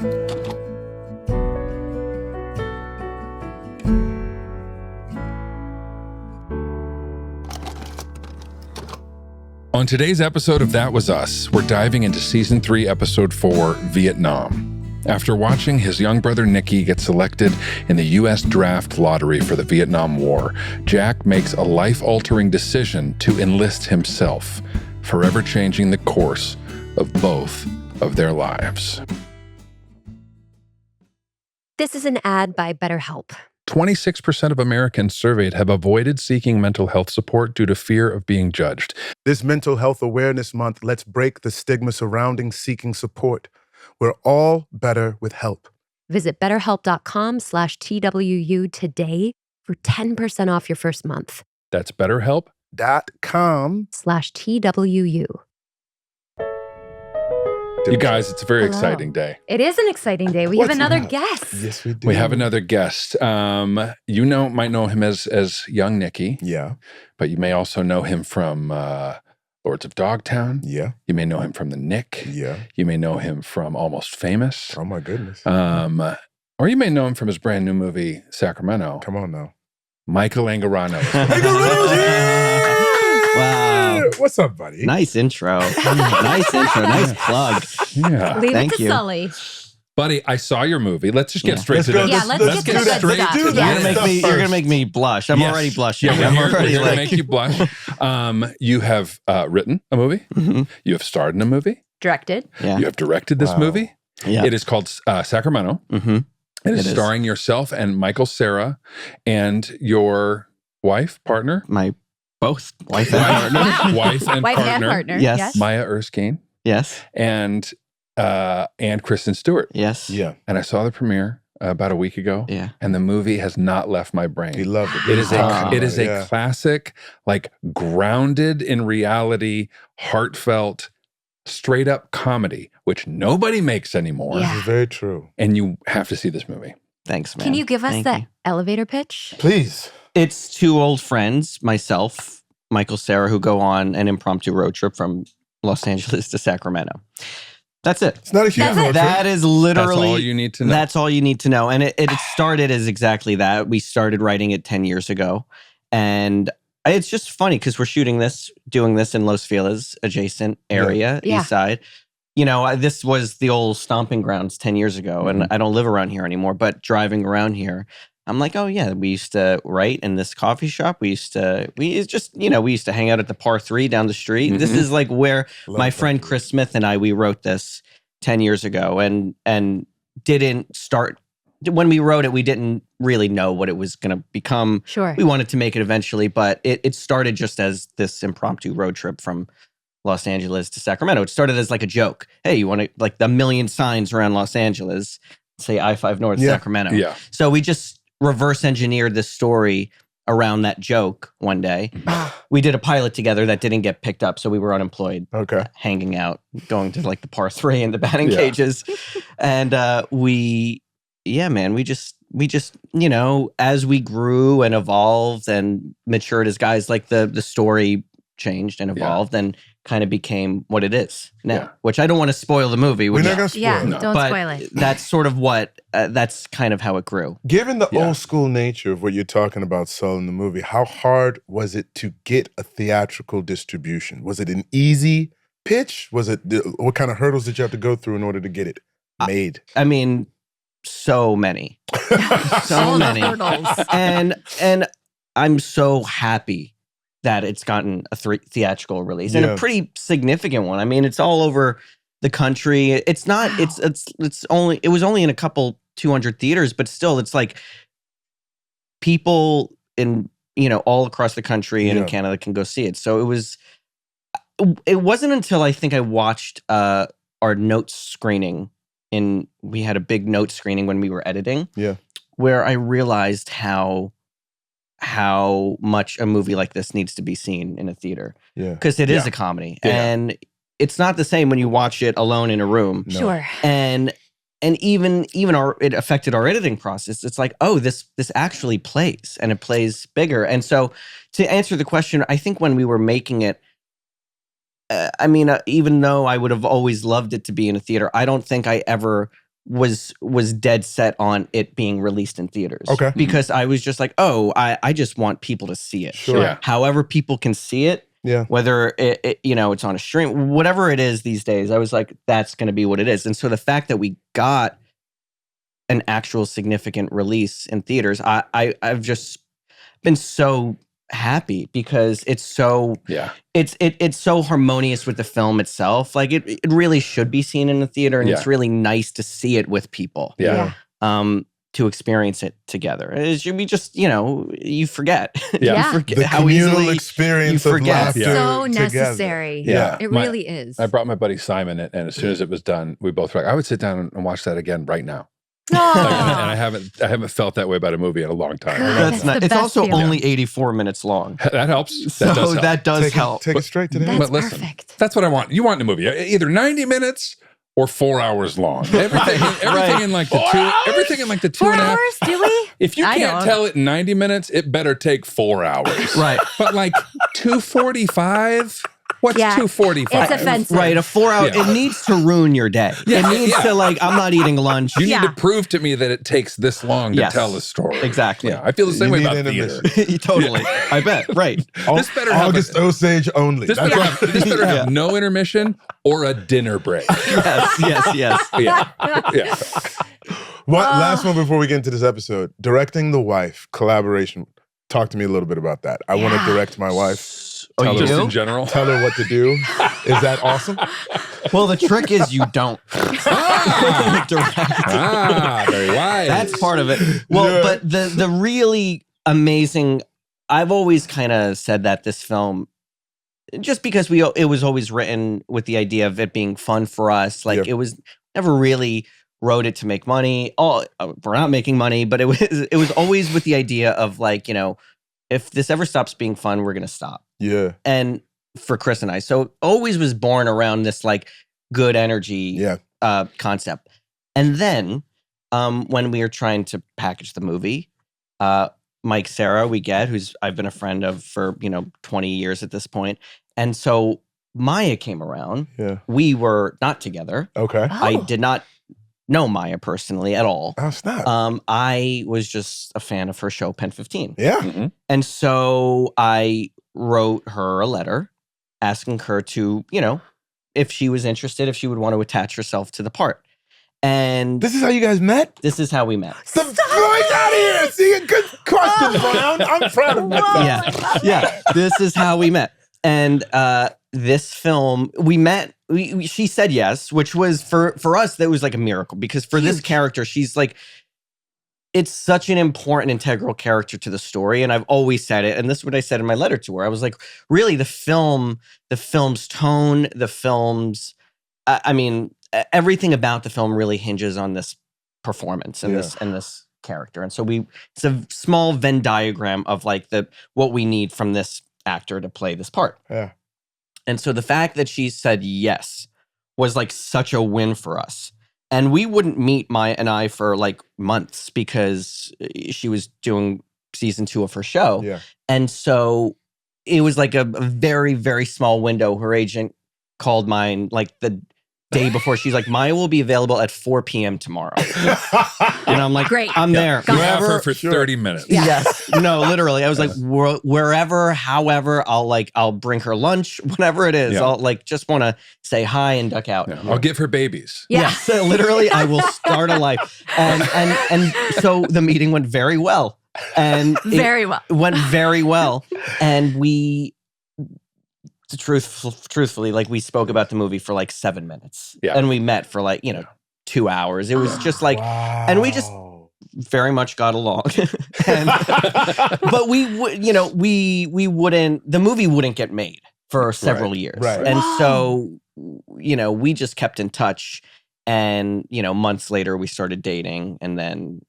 On today's episode of That Was Us, we're diving into Season 3, Episode 4, Vietnam. After watching his young brother Nicky get selected in the U.S. draft lottery for the Vietnam War, Jack makes a life-altering decision to enlist himself, forever changing the course of both of their lives. This is an ad by BetterHelp. 26% of Americans surveyed have avoided seeking mental health support due to fear of being judged. This Mental Health Awareness Month, let's break the stigma surrounding seeking support. We're all better with help. Visit BetterHelp.com/TWU today for 10% off your first month. That's BetterHelp.com /TWU. You guys, it's a very Hello. exciting day. It is an exciting day. We have another guest. Yes, we do. We have another guest. You might know him as young Nicky. Yeah. But you may also know him from Lords of Dogtown. Yeah. You may know him from The Nick. Yeah. You may know him from Almost Famous. Oh, my goodness. Or you may know him from his brand new movie, Sacramento. Come on now. Michael Angarano. Wow. What's up, buddy? Nice intro. Nice intro. Nice plug. Yeah. Leave Thank it to you. Sully. Buddy, I saw your movie. Let's just get Yeah. straight to Let's the go. Yeah, let's get to the straight stuff. to Yeah. the You're gonna make me blush. I'm Yes. already blushing. Yeah, I'm we're already here to like make you blush. You have written a movie. Mhm. You have starred in a movie. Directed. Yeah. You have directed this Wow. movie. Yeah. It is called Sacramento. Mm-hmm. It is It is. starring yourself and Michael Cera and your wife, partner, My both wife and partner. wife and Wife partner, and partner. Yes. Maya Erskine, Yes. and Kristen Stewart. Yes. Yeah. And I saw the premiere about a week ago, Yeah. and the movie has not left my brain. He loved it. It is Wow. a classic, like grounded in reality, heartfelt, straight up comedy, which nobody makes anymore. Yeah. This is very true. And you have to see this movie. Thanks, man. Can you give us Thank the you. elevator pitch? Please. It's two old friends, myself, Michael Cera, who go on an impromptu road trip from Los Angeles to Sacramento. That's it. It's not a huge That's it. road trip. That is literally That's all you need to know. That's all you need to know. And it started as exactly that. We started writing it 10 years ago. And it's just funny because we're doing this in Los Feliz adjacent area, Yeah. east side. You know, this was the old stomping grounds 10 years ago. And I don't live around here anymore, but driving around here, I'm like, oh yeah, we used to write in this coffee shop. We used to hang out at the Par 3 down the street. This is like where Love my that. friend Chris Smith and I, we wrote this 10 years ago and didn't start, when we wrote it, we didn't really know what it was going to become. Sure. We wanted to make it eventually, but it started just as this impromptu road trip from Los Angeles to Sacramento. It started as like a joke. Hey, you want to, like the million signs around Los Angeles, say I-5 North, Yeah. Sacramento. Yeah. So we just reverse engineered this story around that joke one day. We did a pilot together that didn't get picked up, so we were unemployed, Okay. hanging out, going to like the Par 3 and the batting Yeah. cages. And we just, you know, as we grew and evolved and matured as guys, like the story changed and evolved and kind of became what it is now, Yeah. which I don't want to spoil the movie. We're Which, not going to spoil Yeah, it. No. don't but spoil it. that's sort of what, that's kind of how it grew. Given the Yeah. old school nature of what you're talking about, Sol, in the movie, how hard was it to get a theatrical distribution? Was it an easy pitch? What kind of hurdles did you have to go through in order to get it made? I mean, so many. So All the many. hurdles. And I'm so happy that it's gotten a theatrical release and Yeah. a pretty significant one. I mean, it's all over the country. It's not. Wow. It was only in a couple 200 theaters, but still, it's like people in all across the country and in Yeah. Canada can go see it. So it wasn't until I think I watched our notes screening. We had a big note screening when we were editing. Yeah. Where I realized how much a movie like this needs to be seen in a theater. Yeah. Because it is Yeah. a comedy. Yeah. And it's not the same when you watch it alone in a room. No. Sure. And even it affected our editing process. It's like, oh, this actually plays, and it plays bigger. And so to answer the question, I think when we were making it, even though I would have always loved it to be in a theater, I don't think I ever was dead set on it being released in theaters. Okay. Because I was just like, oh, I just want people to see it. Sure. Yeah. However people can see it, Yeah. whether it's on a stream, whatever it is these days, I was like, that's going to be what it is. And so the fact that we got an actual significant release in theaters, I've just been so happy because it's so it's so harmonious with the film itself. Like it really should be seen in the theater, and it's really nice to see it with people. Yeah. To experience it together. It should be just, you forget. Yeah. You forget The how communal easily experience you of forget. laughter So together. necessary. Yeah. It really is. I brought my buddy Simon, and as soon as it was done, we both were like, I would sit down and watch that again right now. Aw. And I haven't felt that way about a movie in a long time. That's the not, it's best also feeling. only 84 minutes long. That helps. So That does help. that does help. Take it straight to the head. That's But listen, perfect. that's what I want. You want in a movie, either 90 minutes or 4 hours long. Everything in like the everything in like the 2.5 hours, do we? If you I can't don't. tell it in 90 minutes, it better take 4 hours. Right. But like 2:45? What's Yeah. 2:45? It's offensive. Right, a 4 hour, Yeah. it needs to ruin your day. Yeah, It needs yeah. to I'm not eating lunch. You need Yeah. to prove to me that it takes this long to Yes. tell a story. Exactly. Yeah, I feel the same You way need about theater. intermission. Totally. I bet. Right. This better have August Osage only. This That's better have no intermission or a dinner break. Yes. Yeah. Yeah. Last one before we get into this episode. Directing the wife, collaboration. Talk to me a little bit about that. I want to direct my wife. Oh, you Just do? in general. Tell her what to do. Is that awesome? Well, the trick is you don't. Direct. Very wise. That's part of it. Well, Yeah. but the really amazing, I've always kind of said that this film, just because it was always written with the idea of it being fun for us. Like Yeah. it was never really wrote it to make money. Oh, we're not making money, but it was always with the idea of like, if this ever stops being fun, we're gonna stop. Yeah. And for Chris and I, so it always was born around this like good energy concept. And then when we were trying to package the movie, Mike Sarah, who's I've been a friend of for 20 years at this point, and so Maya came around. Yeah. We were not together. Okay. I did not know Maya personally at all. Oh, snap. I was just a fan of her show Pen 15. Yeah. Mhm. And so I wrote her a letter asking her to, if she was interested, if she would want to attach herself to the part. And This is how you guys met? this is how we met. Stop out of here. See, a good question, Brown. I'm proud of myself. Yeah. This is how we met. And this film, we met, she said yes, which was for us, that was like a miracle because for this character, she's like, it's such an important, integral character to the story. And I've always said it. And this is what I said in my letter to her. I was like, really, the film's tone, the film's, everything about the film really hinges on this performance and this character. And so it's a small Venn diagram of like what we need from this actor to play this part. Yeah. And so the fact that she said yes was like such a win for us. And we wouldn't meet Maya and I for like months because she was doing season 2 of her show. Yeah. And so it was like a very, very small window. Her agent called mine like the day before. She's like, Maya will be available at 4 p.m. tomorrow. And I'm like, Great. I'm there. You have her Wherever. for 30 minutes. Yeah. Yes. No, literally. I was like, wherever, however, I'll bring her lunch, whatever it is. Yeah. I'll like just want to say hi and duck out. Yeah. I'll give her babies. Yeah. Yes, literally, I will start a life. And so the meeting went very well. And Very well. it went very well. And we, truthfully, like we spoke about the movie for like 7 minutes. Yeah. And we met for like, 2 hours. It was just like, and we just very much got along. But we wouldn't, the movie wouldn't get made for several years. right. And Wow. so, we just kept in touch. And, months later we started dating and then,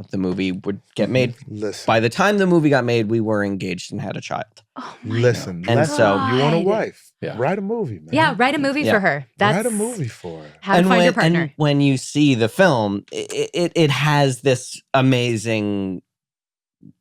the movie would get made. Listen. By the time the movie got made, we were engaged and had a child. Oh my Listen. And Listen. so- You want a God. wife. Yeah. Write a movie, man. Yeah, write a movie Yeah. for her. That's Write a movie for her. how to find your partner. And when you see the film, it has this amazing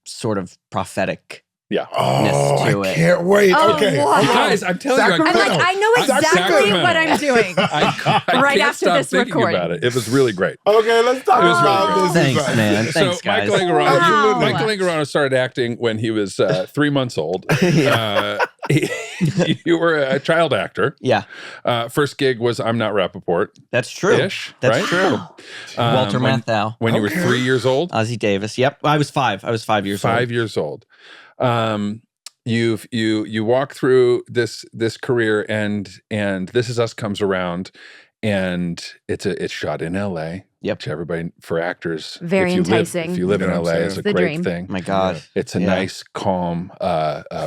sort of prophetic Yeah. Oh, I to it. can't wait. Oh, okay. wow. Okay. Guys, I'm telling you, I'm like, I know exactly Sacramento. what I'm doing. I Right can't after stop this thinking recording. about it. It was really great. Okay, let's talk It was really about great. this. Thanks, man. Thanks, so guys. Michael Angarano, Wow. Michael Angarano started acting when he was 3 months old. You were a child actor. Yeah, First gig was I'm Not Rappaport. that's true. Ish, That's right? true. Walter when, Matthau. When you were 3 years old? Ozzie Davis. Yep. I was 5. I was 5 years old. 5 years old. You walk through this career and This Is Us comes around, and it's shot in LA. Yep. Which everybody, for actors, Very if you enticing. If you live in You know LA, what I'm is a saying? The great dream. thing. My God. It's a nice, calm,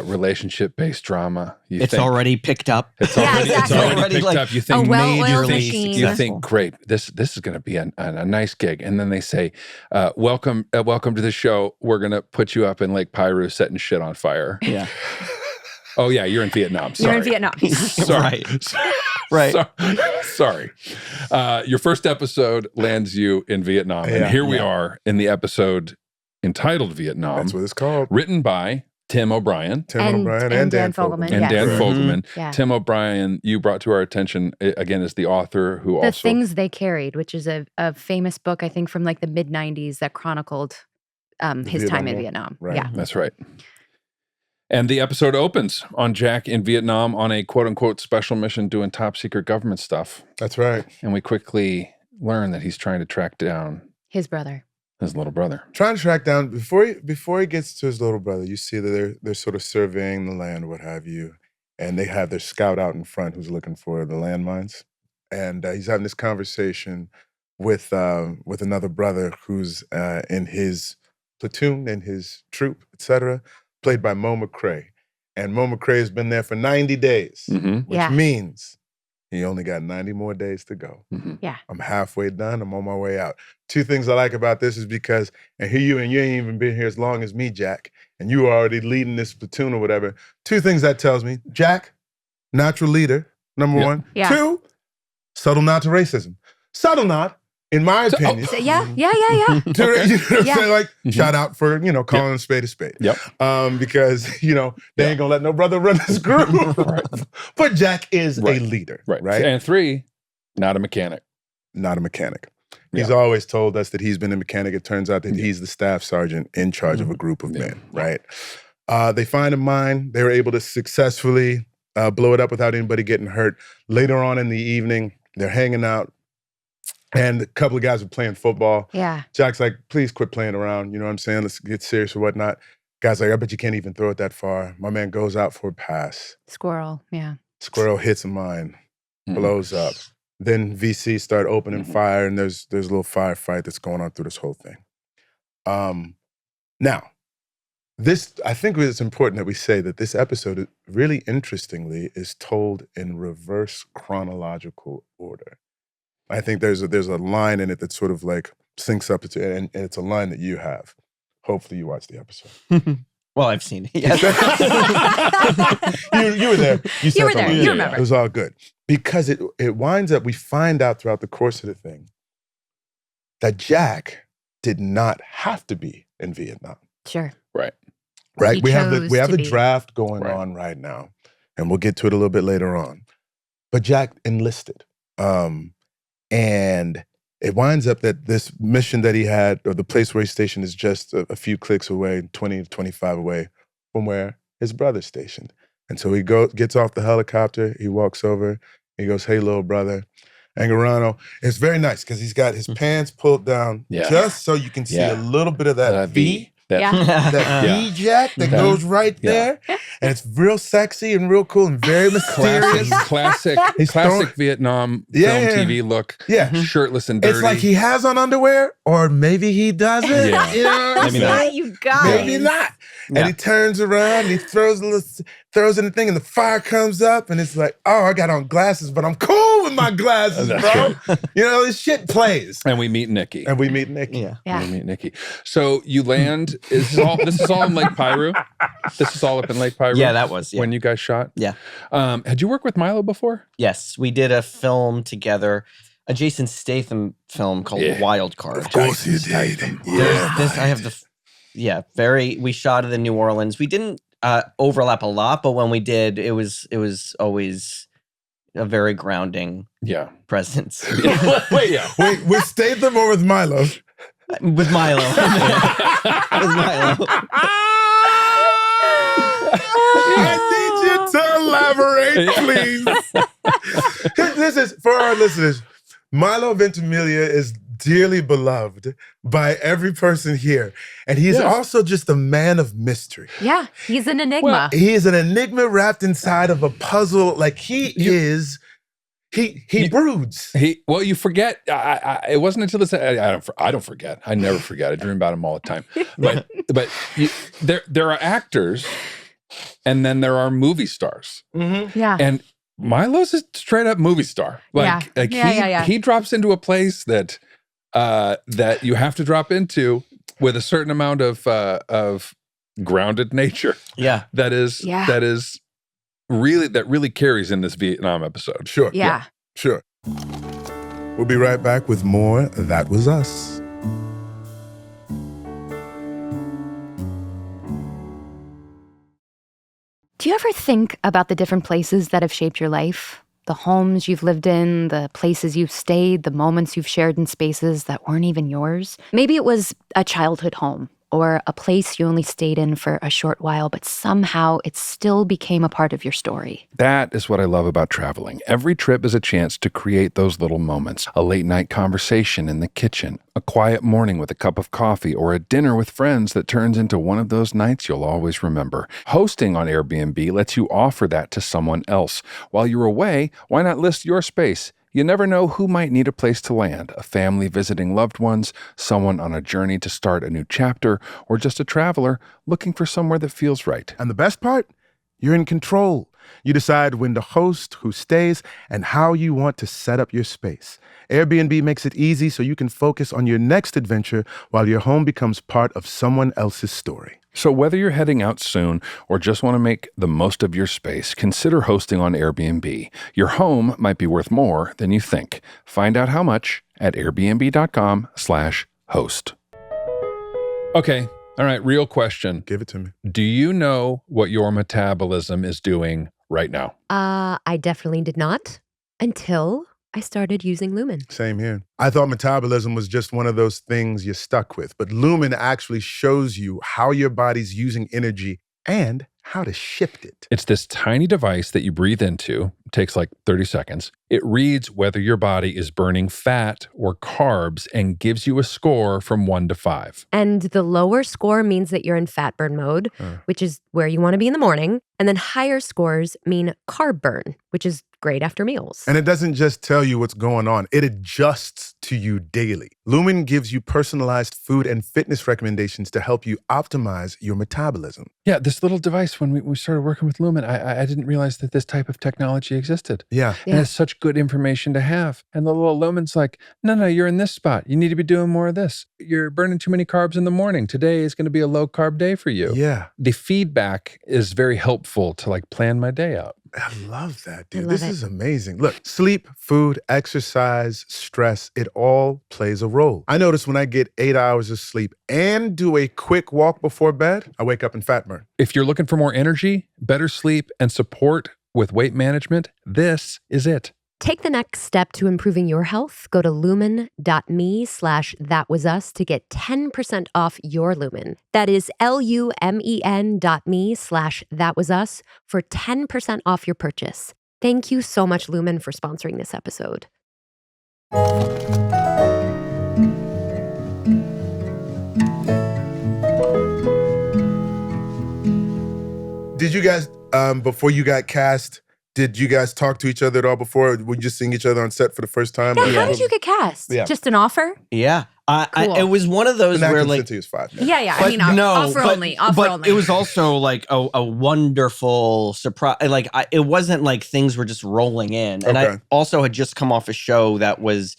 relationship-based drama. It's already picked up. It's Yeah, already, exactly. it's already picked like up. You think a well-oiled majorly machine. you think, great, this is going to be a nice gig, and then they say, welcome to the show. We're going to put you up in Lake Piru, setting shit on fire. Yeah. Oh yeah, you're in Vietnam. Sorry. You're in Vietnam. Sorry. Right. Sorry. Your first episode lands you in Vietnam, and Yeah. here we are in the episode entitled Vietnam, That's what it's called. written by Tim O'Brien. Tim And- O'Brien and and Dan Dan Fogelman. Fogelman. And Yes. Dan Mhm. Fogelman. Yeah. Tim O'Brien, you brought to our attention, again, as the author who The also... Things They Carried, which is a famous book, I think, from like the mid-90s that chronicled his Vietnam time in War. Vietnam. Right. Yeah. That's right. And the episode opens on Jack in Vietnam on a quote-unquote special mission doing top-secret government stuff. That's right. And we quickly learn that he's trying to track down His brother. his little brother. Trying to track down before he gets to his little brother. You see that they're sort of surveying the land, what have you, and they have their scout out in front who's looking for the landmines, and he's having this conversation with another brother who's in his platoon, in his troop, etc., played by Mo McRae. And Mo McRae has been there for 90 days, Mm-hmm. which Yeah. means he only got 90 more days to go. Mm-hmm. I'm halfway done. I'm on my way out. Two things I like about this is because, and you ain't even been here as long as me, Jack, and you are already leading this platoon or whatever. Two things that tells me, Jack, natural leader, number Yep. one. Yeah. Two, subtle nod to racism. Subtle nod, in my opinion. So, yeah. to, you know what I'm Yeah. saying? Like, Mhm. shout out for, calling a spade a spade. Yep. Because, they ain't gonna let no brother run this group. But Jack is Right. a leader, Right. right? And 3, not a mechanic. Not a mechanic. He's Yeah. always told us that he's been a mechanic. It turns out that he's the staff sergeant in charge of a group of Yeah. men, right? They find a mine. They were able to successfully blow it up without anybody getting hurt. Later on in the evening, they're hanging out, and a couple of guys are playing football. Yeah. Jack's like, please quit playing around. You know what I'm saying? Let's get serious or whatnot. Guy's like, I bet you can't even throw it that far. My man goes out for a pass. Squirrel. Yeah. Squirrel hits a mine, Mhm. blows up. Then VC start opening Mhm. fire, and there's a little firefight that's going on through this whole thing. Now, I think it's important that we say that this episode, really interestingly, is told in reverse chronological order. I think there's a line in it that sort of like syncs up, and it's a line that you have. Hopefully, you watched the episode. Well, I've seen it. Yes. You were there. You were said there. the line. You remember. It was all good. Because it winds up, we find out throughout the course of the thing that Jack did not have to be in Vietnam. Sure. Right. Right? He We have chose the to be. draft going Right. on right now, and we'll get to it a little bit later on. But Jack enlisted. And it winds up that this mission that he had, or the place where he's stationed, is just a few clicks away, 20 to 25 away from where his brother's stationed. And so he gets off the helicopter, he walks over, he goes, hey, little brother. Angarano. It's very nice because he's got his pants pulled down Yeah. just so you can see Yeah. a little bit of that V. That- Yeah. That Yeah. V Jack that Yeah. goes right Yeah. there. And it's real sexy and real cool and very mysterious. Classic He's classic throwing- Vietnam Yeah. film TV look. Yeah. Shirtless and dirty. It's like he has on underwear, or maybe he doesn't. Yeah. You know what I'm Maybe saying? not. You guys. Maybe not. Yeah. And he turns around and he throws in the thing, and the fire comes up, and it's like, oh, I got on glasses, but I'm cool with my glasses, That's bro. You know, this shit plays. And we meet Nicky. And we meet Nicky. Yeah. Yeah. We meet Nicky. So you land. This is all in Lake Piru. This is all up in Lake Piru. Yeah, that was. Yeah. when you guys shot. Yeah. Had you worked with Milo before? Yes, we did a film together, a Jason Statham film called Yeah. Wild Card. Of course you did. There's this. I have the. We shot it in New Orleans. We didn't overlap a lot, but when we did, it was always a very grounding presence. Wait, with Statham or with Milo? With Milo. With Milo. I need you to elaborate, please. This is for our listeners. Milo Ventimiglia is dearly beloved by every person here. And he's also just a man of mystery. Yeah, he's an enigma. Well, he is an enigma wrapped inside of a puzzle. Like he broods. You forget. It wasn't until this. I don't forget. I never forget. I dream about him all the time. But there are actors, and then there are movie stars. Mm-hmm. Yeah. And Milo's a straight up movie star. He drops into a place that you have to drop into with a certain amount of grounded nature. Yeah. That really carries in this Vietnam episode. Sure. Yeah. Sure. We'll be right back with more That Was Us. Do you ever think about the different places that have shaped your life? The homes you've lived in, the places you've stayed, the moments you've shared in spaces that weren't even yours? Maybe it was a childhood home or a place you only stayed in for a short while, but somehow it still became a part of your story. That is what I love about traveling. Every trip is a chance to create those little moments. A late night conversation in the kitchen, a quiet morning with a cup of coffee, or a dinner with friends that turns into one of those nights you'll always remember. Hosting on Airbnb lets you offer that to someone else. While you're away, why not list your space? You never know who might need a place to land, a family visiting loved ones, someone on a journey to start a new chapter, or just a traveler looking for somewhere that feels right. And the best part? You're in control. You decide when to host, who stays, and how you want to set up your space. Airbnb makes it easy so you can focus on your next adventure while your home becomes part of someone else's story. So whether you're heading out soon or just want to make the most of your space, consider hosting on Airbnb. Your home might be worth more than you think. Find out how much at airbnb.com/host. Okay. All right. Real question. Give it to me. Do you know what your metabolism is doing right now? I definitely did not until I started using Lumen. Same here. I thought metabolism was just one of those things you're stuck with, but Lumen actually shows you how your body's using energy and how to shift it. It's this tiny device that you breathe into. It takes like 30 seconds. It reads whether your body is burning fat or carbs and gives you a score from 1 to 5. And the lower score means that you're in fat burn mode, which is where you want to be in the morning. And then higher scores mean carb burn, which is great after meals. And it doesn't just tell you what's going on, it adjusts to you daily. Lumen gives you personalized food and fitness recommendations to help you optimize your metabolism. Yeah, this little device, when we started working with Lumen, I didn't realize that this type of technology existed. Yeah. And it's such good information to have. And the little Lumen's like, no, you're in this spot. You need to be doing more of this. You're burning too many carbs in the morning. Today is going to be a low carb day for you. Yeah. The feedback is very helpful to like plan my day out. I love that, dude. love This it. is amazing. Look, sleep, food, exercise, stress, it all plays a role. I notice when I get 8 hours of sleep and do a quick walk before bed, I wake up in fat burn. If you're looking for more energy, better sleep, and support with weight management, this is it. Take the next step to improving your health. Go to lumen.me/thatwasus to get 10% off your Lumen. That is lumen.me/thatwasus for 10% off your purchase. Thank you so much, Lumen, for sponsoring this episode. Did you guys, before you got cast, did you guys talk to each other at all before? Were you just seeing each other on set for the first time? Yeah, how did you get cast? Yeah. Just an offer? Yeah. Cool. It was one of those And where that like, consent to is 5 minutes. Yeah. I but mean, no, offer but, only. Offer but only. it was also like a wonderful surprise. Like it wasn't like things were just rolling in. And Okay. I also had just come off a show that was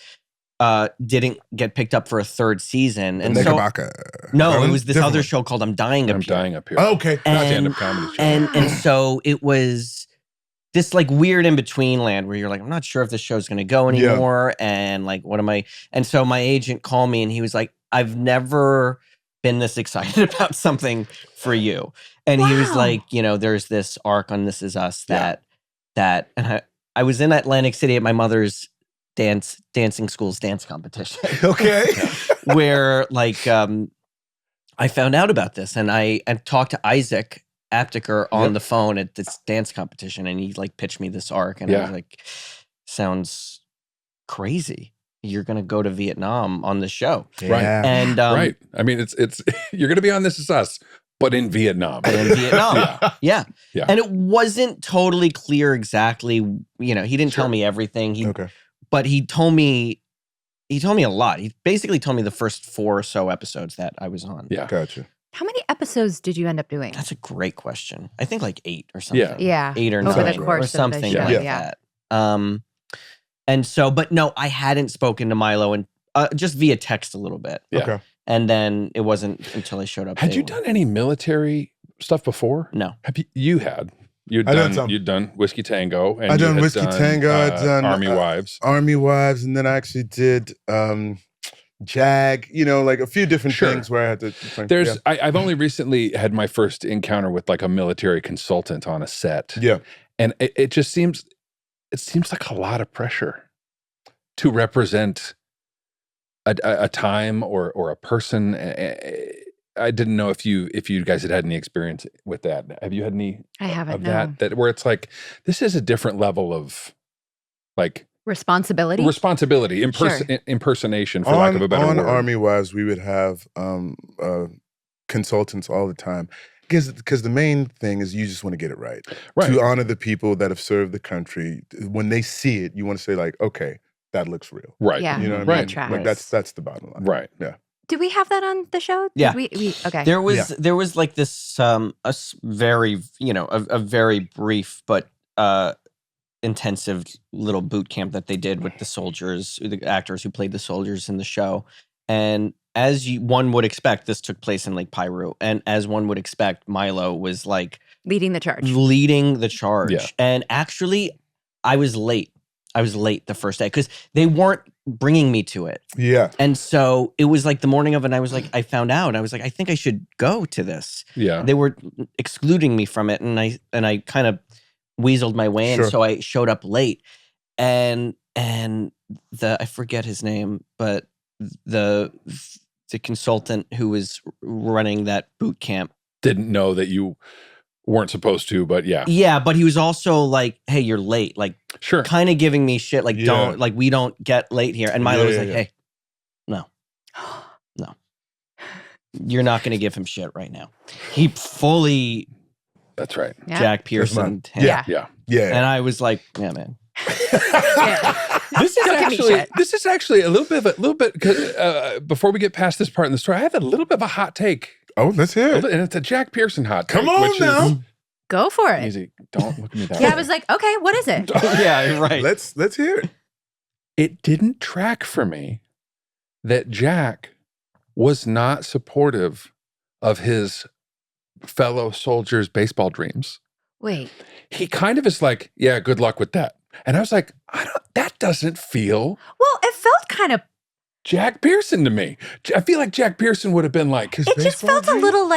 didn't get picked up for a third season. And so Knickerbocker. no, it was this Different other one. show called I'm Dying Up I'm Here. dying up here. Oh, okay. Not the And- stand-up comedy show. And so it was this like weird in between land where you're like, I'm not sure if this show's going to go Yeah. anymore. And like, what am I? And so my agent called me and he was like, I've never been this excited about something for you. And he was like, there's this arc on This Is Us that and I was in Atlantic City at my mother's dancing school's dance competition. Okay. Where I found out about this, and I talked to Isaac Apteker on the phone at this dance competition, and he pitched me this arc, and I was like, sounds crazy. You're gonna go to Vietnam on the show, right? And right. I mean, it's you're gonna be on This Is Us, but in Vietnam. Yeah. And it wasn't totally clear exactly. He didn't tell me everything. But he told me a lot. He basically told me the first 4 or so episodes that I was on. Yeah, gotcha. How many episodes did you end up doing? That's a great question. I think 8 or something. Yeah. 8 or 9 over the course or something of the show. like that. And so, but no, I hadn't spoken to Milo and just via text a little bit. Yeah. Okay. And then it wasn't until I showed up. Had you done any military stuff before? No. You'd done Whiskey Tango. And I'd done Whiskey Tango. I'd done Army Wives. Army Wives, and then I actually did JAG. A few different things where I had to. I've only recently had my first encounter with a military consultant on a set. Yeah, and it just seems like a lot of pressure to represent a time or a person. I didn't know if you guys had any experience with that. Have you had any? I haven't. Of that where it's this is a different level of responsibility, impersonation, for lack of a better word. On Army Wives, we would have consultants all the time. Because the main thing is you just want to get it right. To honor the people that have served the country. When they see it, you want to say okay, that looks real. Right. Yeah. You know what I mean? Tracks. That's the bottom line. Right. Yeah. Did we have that on the show? Yeah. Okay. There was this very a very brief but intensive little boot camp that they did with the soldiers, the actors who played the soldiers in the show, and as one would expect, this took place in Lake Piru, and as one would expect, Milo was leading the charge. Yeah. And actually, I was late the first day because they weren't bringing me to it. Yeah. And so it was the morning of, and I was I found out, I was I think I should go to this. Yeah. They were excluding me from it, and I kind of weaseled my way in, so I showed up late, and I forget his name, but the consultant who was running that boot camp didn't know that you weren't supposed to, but yeah, but he was also hey, you're late, sure, kind of giving me shit, don't we don't get late here. And Milo was hey, no, you're not going to give him shit right now. He fully, that's right, Jack Pearson, yeah. And I was yeah, man. This is actually a little bit because before we get past this part in the story, I have a little bit of a hot take. Oh, let's hear it. And it's a Jack Pearson hot take. Come on now. Go for it. Easy. Don't look at me that way. Yeah, I was okay, what is it? Yeah, right. Let's hear it. It didn't track for me that Jack was not supportive of his fellow soldiers' baseball dreams. Wait. He kind of is yeah, good luck with that. And I was that doesn't feel Well, it felt kind of Jack Pearson to me. I feel like Jack Pearson would have been it just felt a little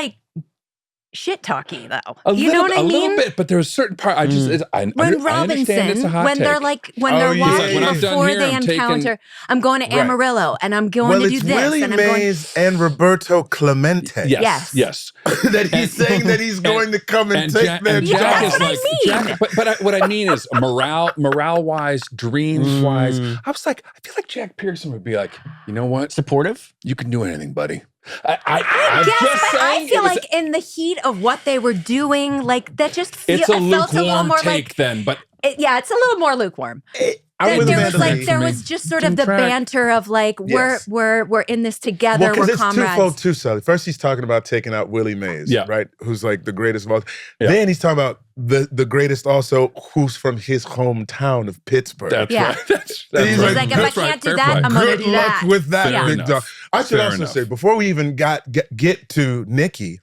shit talky though. You know what I mean? A little bit, but there's a certain part I just I understand it's a hot when take. they're when they're walking when I'm done before here, they I'm encounter, I'm going to Amarillo and I'm going to do this. Willie and I'm Mays and Roberto Clemente. Yes. That he's saying that he's going to come and take their job. That's what I mean. Jack, but what I mean is morale wise, dreams wise. I was I feel like Jack Pearson would be you know what? Supportive? You can do anything, buddy. I guess, but I feel in the heat of what they were doing, that just it's a felt a little lukewarm more take then, but it's a little more lukewarm. There was just sort of the banter of we're in this together, we're comrades. It's twofold too, Sally. First, he's talking about taking out Willie Mays, right? Who's the greatest of all. Then he's talking about the greatest also, who's from his hometown of Pittsburgh. That's right. That's he's right. if I can't do that, I'm going to do that. Good luck with that, big dog. I should Fair also enough. say, before we even get to Nicky,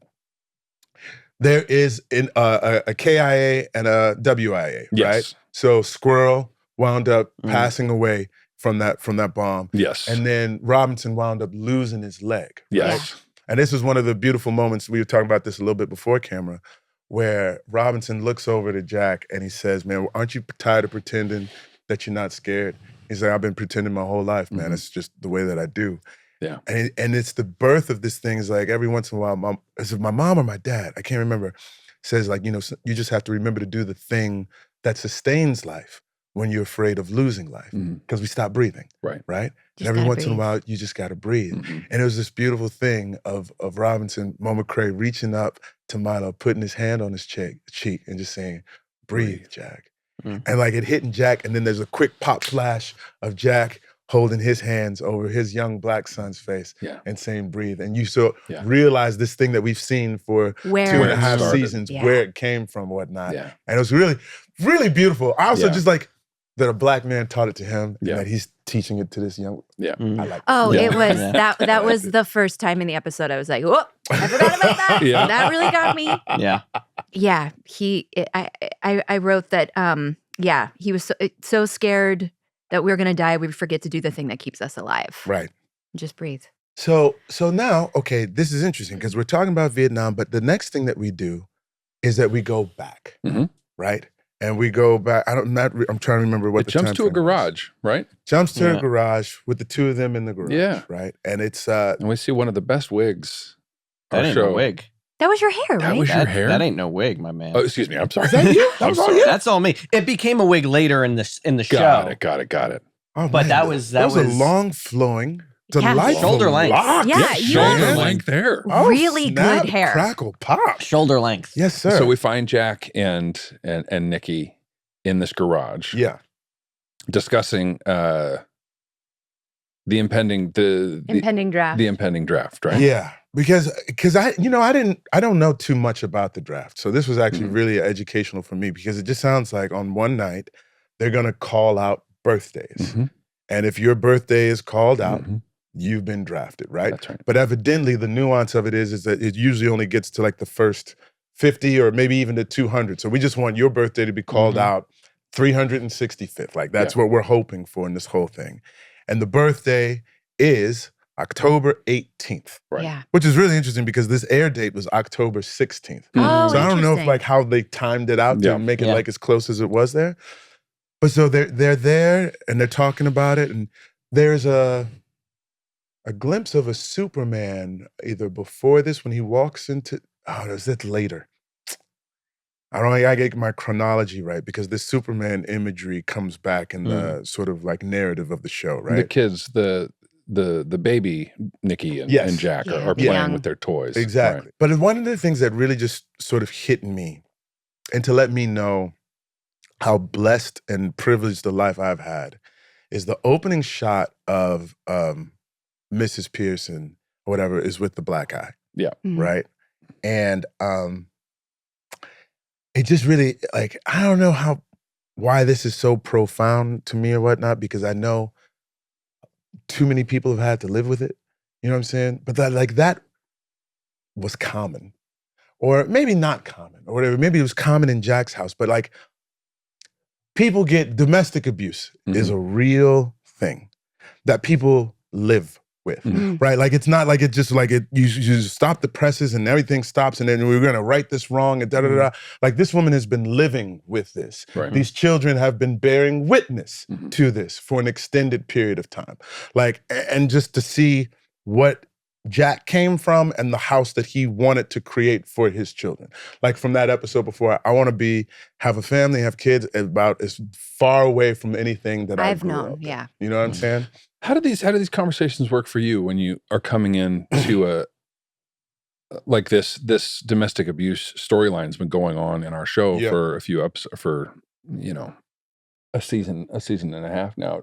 there is a KIA and a WIA, right? So Squirrel wound up passing away from that bomb. Yes. And then Robinson wound up losing his leg. Yes. And this was one of the beautiful moments, we were talking about this a little bit before camera, where Robinson looks over to Jack and he says, man, aren't you tired of pretending that you're not scared? He's like, I've been pretending my whole life, man. It's just the way that I do. Yeah. And it's the birth of this thing. Is like every once in a while, is it my mom or my dad? I can't remember. Says like, you know, you just have to remember to do the thing that sustains life when you're afraid of losing life, because we stop breathing. Right. Right. Just And every gotta once in a breathe. while, you just got to breathe. And it was this beautiful thing of Robinson, Mo McCrae reaching up to Milo, putting his hand on his cheek and just saying, breathe, Jack. And like it hitting Jack, and then there's a quick pop flash of Jack holding his hands over his young black son's face and saying, breathe. And you realize this thing that we've seen for Where 2.5 started. seasons, where it came from, whatnot. Yeah. And it was really, really beautiful. I also just like that a black man taught it to him and that he's teaching it to this young. Yeah. I like Oh, Yeah. it was that was the first time in the episode I was like, whoa, I forgot about that. Yeah. That really got me. Yeah. Yeah, I wrote that. He was so scared that we were gonna die, we would forget to do the thing that keeps us alive. Right. Just breathe. So now, okay, this is interesting because we're talking about Vietnam, but the next thing that we do is that we go back, right? And we go back. I'm trying to remember what It the jumps time to a frame was. garage, right? Jumps to Yeah. a garage with the two of them in the garage. Yeah. Right. And it's And we see one of the best wigs. That our ain't show. no wig. That was your hair, That right? was your hair? That ain't no wig, my man. Oh, excuse me. I'm sorry. Is that you? That I'm was all sorry. you? That's all me. It became a wig later in the show. Got it. Oh, But man, that was a long flowing, delightful Shoulder length. lock. Yeah, you Shoulder have length hair. Oh, really snap, good hair. Crackle pop. Shoulder length. Yes, sir. So we find Jack and Nicky in this garage discussing the impending Impending draft. the impending draft, right? Yeah, because I don't know too much about the draft. So this was actually really educational for me because it just sounds like on one night they're going to call out birthdays. And if your birthday is called out, you've been drafted, right? That's right. But evidently the nuance of it is that it usually only gets to like the first 50 or maybe even the 200. So we just want your birthday to be called out 365th. Like that's what we're hoping for in this whole thing. And the birthday is October 18th. Right. Yeah. Which is really interesting because this air date was October 16th. Oh, So I don't know if interesting. like how they timed it out to make it like as close as it was there. But so they're there and they're talking about it, and there's a glimpse of a Superman either before this when he walks into is it later? I don't think I get my chronology right because this Superman imagery comes back in the sort of like narrative of the show, right? The kids, the baby Nicky and Jack are the playing young. with their toys. Exactly. Right. But one of the things that really just sort of hit me and to let me know how blessed and privileged the life I've had is the opening shot of Mrs. Pearson, or whatever, is with the black eye. Yeah. Right? And it just really, like, I don't know why this is so profound to me or whatnot, because I know too many people have had to live with it. You know what I'm saying? But that was common. Or maybe not common, or whatever. Maybe it was common in Jack's house, but like, people get domestic abuse is a real thing that people live with, right? Like it's not like it just like it. You stop the presses and everything stops, and then we're gonna right this wrong and da da da. Like this woman has been living with this. Right. These children have been bearing witness to this for an extended period of time. Like, and just to see what Jack came from and the house that he wanted to create for his children. Like from that episode before, I want to have a family, have kids about as far away from anything that I've grew known. up in. Yeah. You know what I'm saying? How do these conversations work for you when you are coming in to a like this domestic abuse storyline's been going on in our show for a few episodes, for a season and a half now.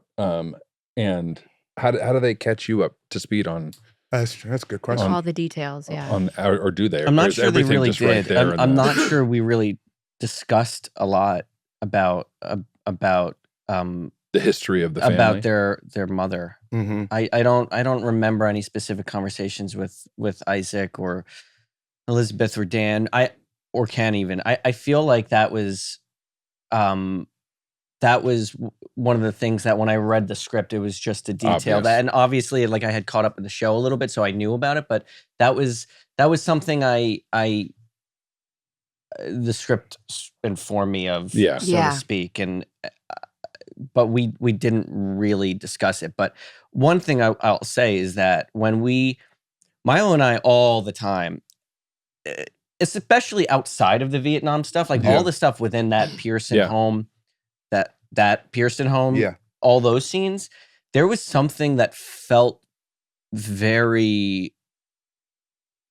And how do they catch you up to speed on? That's a good question. All the details, yeah. Or do they? I'm Or not is sure they everything really just right did. there in I'm the- not sure we really discussed a lot about the history of the family. about their mother. Mm-hmm. I don't remember any specific conversations with Isaac or Elizabeth or Dan. Or Ken even. I feel like that was that was one of the things that when I read the script, it was just a detail Obvious. and obviously like I had caught up in the show a little bit, so I knew about it, but that was something I the script informed me of, so Yeah. to speak, and but we didn't really discuss it. But one thing I'll say is that when Milo and I all the time, especially outside of the Vietnam stuff, like all the stuff within that Pearson home, that Pearson home, all those scenes, there was something that felt very,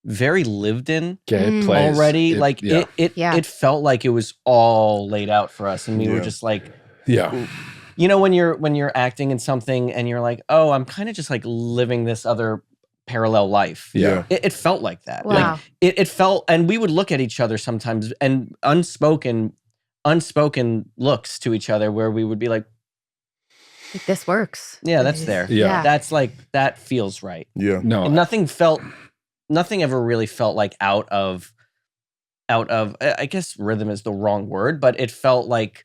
very lived in it plays already. It felt like it was all laid out for us, and we were just like, you know, when you're acting in something and you're like, oh, I'm kind of just like living this other parallel life. It felt like that. Wow. Like it felt, and we would look at each other sometimes and unspoken looks to each other where we would be like, This works. yeah, that's there. Yeah. That's like, that feels right. Yeah. No. And nothing ever really felt like out of, I guess rhythm is the wrong word, but it felt like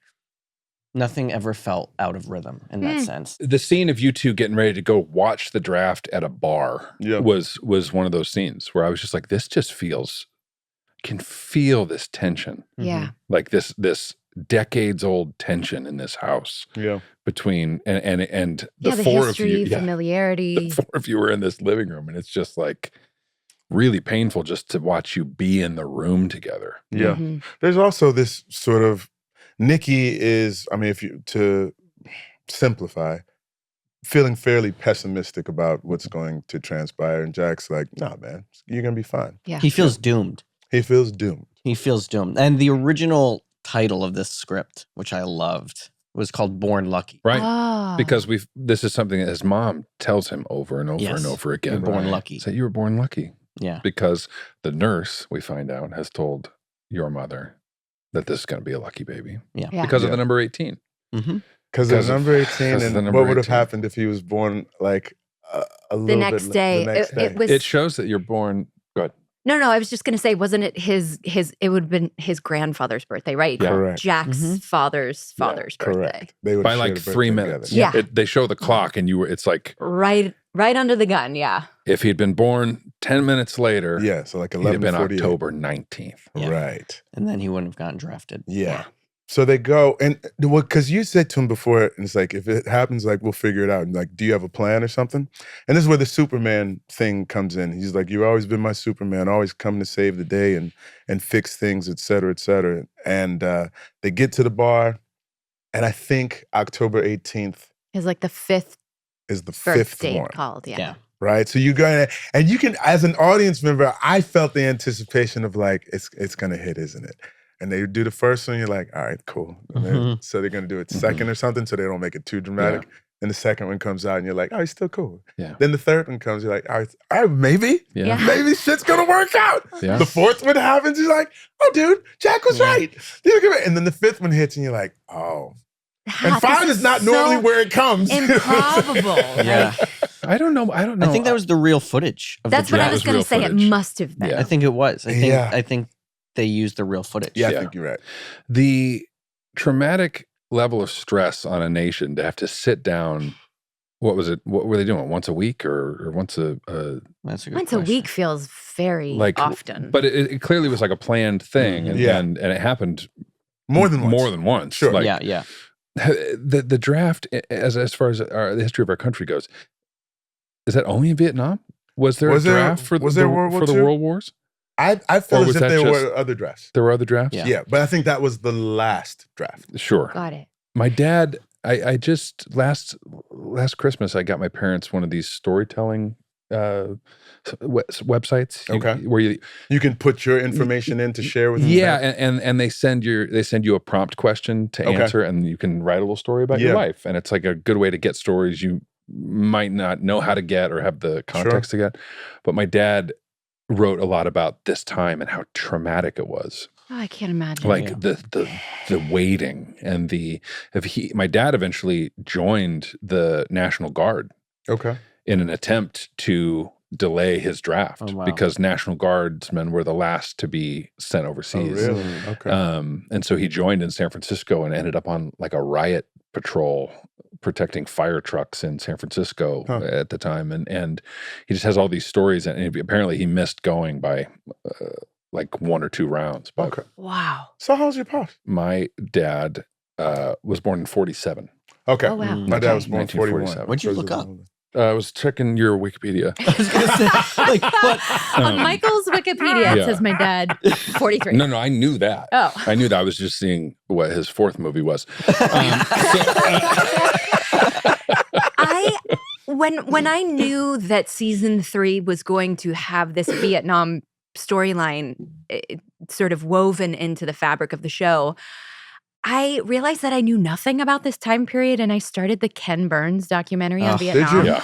nothing ever felt out of rhythm in that sense. The scene of you two getting ready to go watch the draft at a bar was one of those scenes where I was just like, this just feels, can feel this tension. Yeah. Like this decades old tension in this house. Yeah. Between and the the four history, of you, familiarity. the four of you were in this living room, and it's just like really painful just to watch you be in the room together. Yeah. There's also this sort of, Nicky is, I mean, to simplify, feeling fairly pessimistic about what's going to transpire. And Jack's like, nah, man, you're going to be fine. Yeah. He feels doomed. He feels doomed. He feels doomed. And the original title of this script, which I loved, was called Born Lucky. Right. Ah. Because this is something that his mom tells him over and over and over again. You're born lucky. So you were born lucky. Yeah. Because the nurse, we find out, has told your mother that this is going to be a lucky baby. Yeah. Because of the number 18. Because of number 18, and what would have happened if he was born like a little the next bit day. the next day. It shows that you're born good. No, I was just going to say, wasn't it it would have been his grandfather's birthday, right? Yeah. Correct. Jack's father's birthday. Correct. They would By share like the 3 birthday minutes. together. Yeah. They show the clock and it's like. Right under the gun, yeah. If he'd been born 10 minutes later. Yeah, so like he'd have been 11:48. October 19th. Yeah. Right. And then he wouldn't have gotten drafted. Yeah. So they go, and because you said to him before, and it's like, if it happens, like, we'll figure it out. And like, do you have a plan or something? And this is where the Superman thing comes in. He's like, you've always been my Superman, always come to save the day and fix things, et cetera, et cetera. And they get to the bar, and I think October 18th Is like the fifth is the birth fifth date one. called, yeah. Right? So you go in, and you can, as an audience member, I felt the anticipation of like, it's going to hit, isn't it? And they do the first one, you're like, all right, cool. And then, so they're going to do it second or something so they don't make it too dramatic. And the second one comes out and you're like, oh, he's still cool. Yeah. Then the third one comes, you're like, all right, maybe. Yeah. Maybe shit's going to work out. Yeah. The fourth one happens, you're like, oh, dude, Jack was right. And then the fifth one hits and you're like, oh. And five is not normally where it comes. Improbable. Yeah. I don't know. I think that was the real footage of That's the what I draft. was going to say. footage. It must have been. Yeah. I think it was. Yeah. I think they used the real footage. Yeah, I think you're right. The traumatic level of stress on a nation to have to sit down. What was it? What were they doing? Once a week or once That's a good Once a question. week feels very often. But it clearly was like a planned thing, and it happened More than once. More than once. Sure. Like, Yeah. The draft, as far as the history of our country goes, is that only in Vietnam? Was there a draft for was there World War the II? World Wars? I Or feel as was if that there just- were other drafts. There were other drafts? Yeah. Yeah, but I think that was the last draft. Sure. Got it. My dad, I just last Christmas, I got my parents one of these storytelling websites. Okay. Where You can put your information in to share with them. yeah, and they send you a prompt question to Okay. answer, and you can write a little story about your Yeah. life, and it's like a good way to get stories you might not know how to get or have the context to get. But my dad wrote a lot about this time and how traumatic it was. Oh, I can't imagine. Like the waiting and my dad eventually joined the National Guard Okay. in an attempt to delay his draft Oh, wow. because National Guardsmen were the last to be sent Oh, overseas. really? Okay. And so he joined in San Francisco and ended up on like a riot patrol protecting fire trucks in San Francisco at the time. And he just has all these stories. And apparently he missed going by like 1 or 2 rounds. But Okay. Wow. So how's your pops? my dad was born in 47. Okay. Oh, wow. My dad was born in 41. 1947. What'd you look up? I was checking your Wikipedia. I was gonna say, like, what? On Michael's Wikipedia, yeah. it says my dad, 43. No, I knew that. Oh. I knew that. I was just seeing what his 4th movie was. When I knew that season 3 was going to have this Vietnam storyline sort of woven into the fabric of the show, I realized that I knew nothing about this time period, and I started the Ken Burns documentary on Vietnam. Did you? Yeah.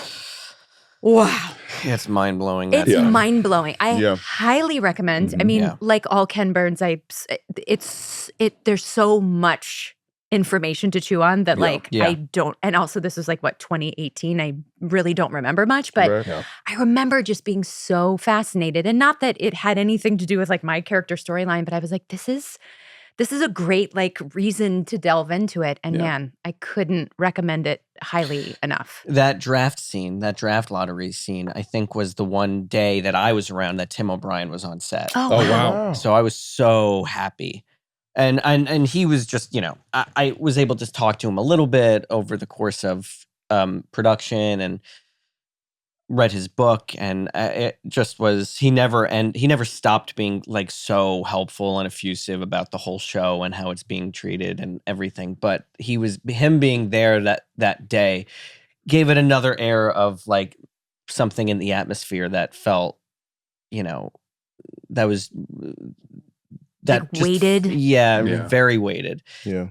Wow. It's mind blowing. It's mind-blowing. I Yeah. highly recommend. I mean, Yeah. like all Ken Burns, there's so much information to chew on that Yeah. I don't, and also this was like 2018. I really don't remember much, but Right. Yeah. I remember just being so fascinated, and not that it had anything to do with like my character storyline, but I was like, this is a great like reason to delve into it. And Yeah. man, I couldn't recommend it highly enough. That draft scene, that draft lottery scene, I think was the one day that I was around that Tim O'Brien was on set. Oh, wow. So I was so happy. And he was just, I was able to talk to him a little bit over the course of production and read his book, and it just was, he never stopped being like so helpful and effusive about the whole show and how it's being treated and everything. But him being there that day gave it another air of like something in the atmosphere that felt, that was that Like just, weighted? Yeah. very weighted. Yeah.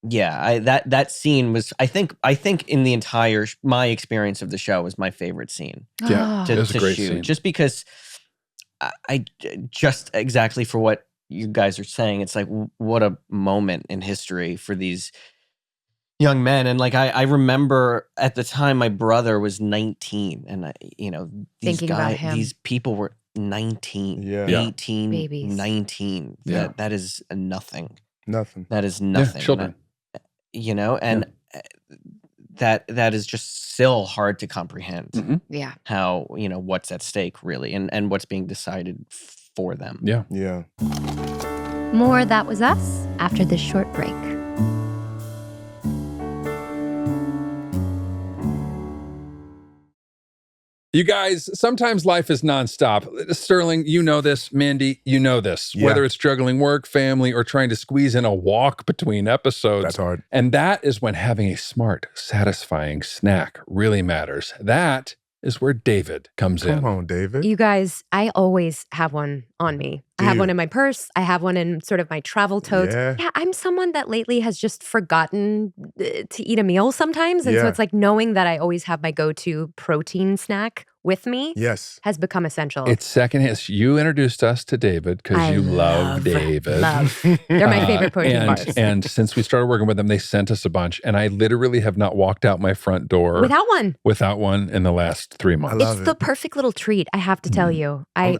That scene was, I think in the entire my experience of the show was my favorite scene Yeah. Oh. It was a great shoot, scene. just because I just exactly for what you guys are saying. It's like, what a moment in history for these young men. And like, I remember at the time my brother was 19, and these Thinking about him. these people were 19, Yeah. 18, Babies. 19. Yeah. That is nothing. Nothing. That is nothing. children. And that is just still hard to comprehend Mhm. Yeah. how, what's at stake really and what's being decided for them. Yeah. Yeah. More That Was Us after this short break. You guys, sometimes life is nonstop. Sterling, you know this. Mandy, you know this. Yeah. Whether it's juggling work, family, or trying to squeeze in a walk between episodes. That's hard. And that is when having a smart, satisfying snack really matters. That is where David comes in. Come on, David. You guys, I always have one on me. I have Do one you? in my purse. I have one in sort of my travel totes. Yeah. I'm someone that lately has just forgotten to eat a meal sometimes. And so Yeah. it's like knowing that I always have my go-to protein snack with me Yes. has become essential. It's secondhand. You introduced us to David because I you love David. Love. They're my favorite protein and, bars. And since we started working with them, they sent us a bunch. And I literally have not walked out my front door Without one. in the last 3 months. I love It's the it. perfect little treat, I have to tell you. I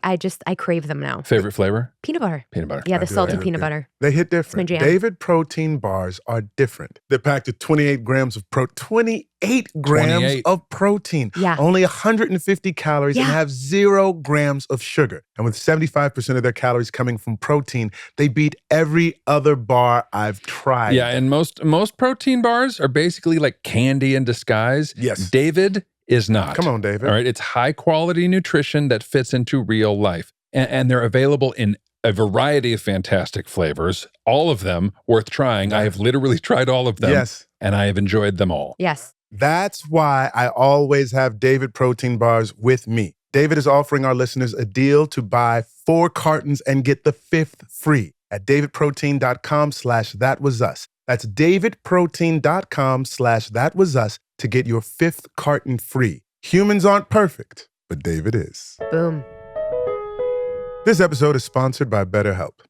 crave them now. Favorite flavor? Peanut butter. Peanut butter. Yeah, I the do salty like peanut it. butter. They hit different. jam. David protein bars are different. They're packed with 28 grams of 28 grams 28. of protein. Yeah. Only 150 calories and Yeah. have 0 grams of sugar. And with 75% of their calories coming from protein, they beat every other bar I've tried. Yeah, and most protein bars are basically like candy in disguise. Yes. David is not. Come on, David. All right, it's high quality nutrition that fits into real life. And they're available in a variety of fantastic flavors, all of them worth trying. I have literally tried all of them. Yes. And I have enjoyed them all. Yes. That's why I always have David protein bars with me. David is offering our listeners a deal to buy 4 cartons and get the 5th free at davidprotein.com/thatwasus. That's davidprotein.com/thatwasus to get your 5th carton free. Humans aren't perfect, but David is. Boom. This episode is sponsored by BetterHelp.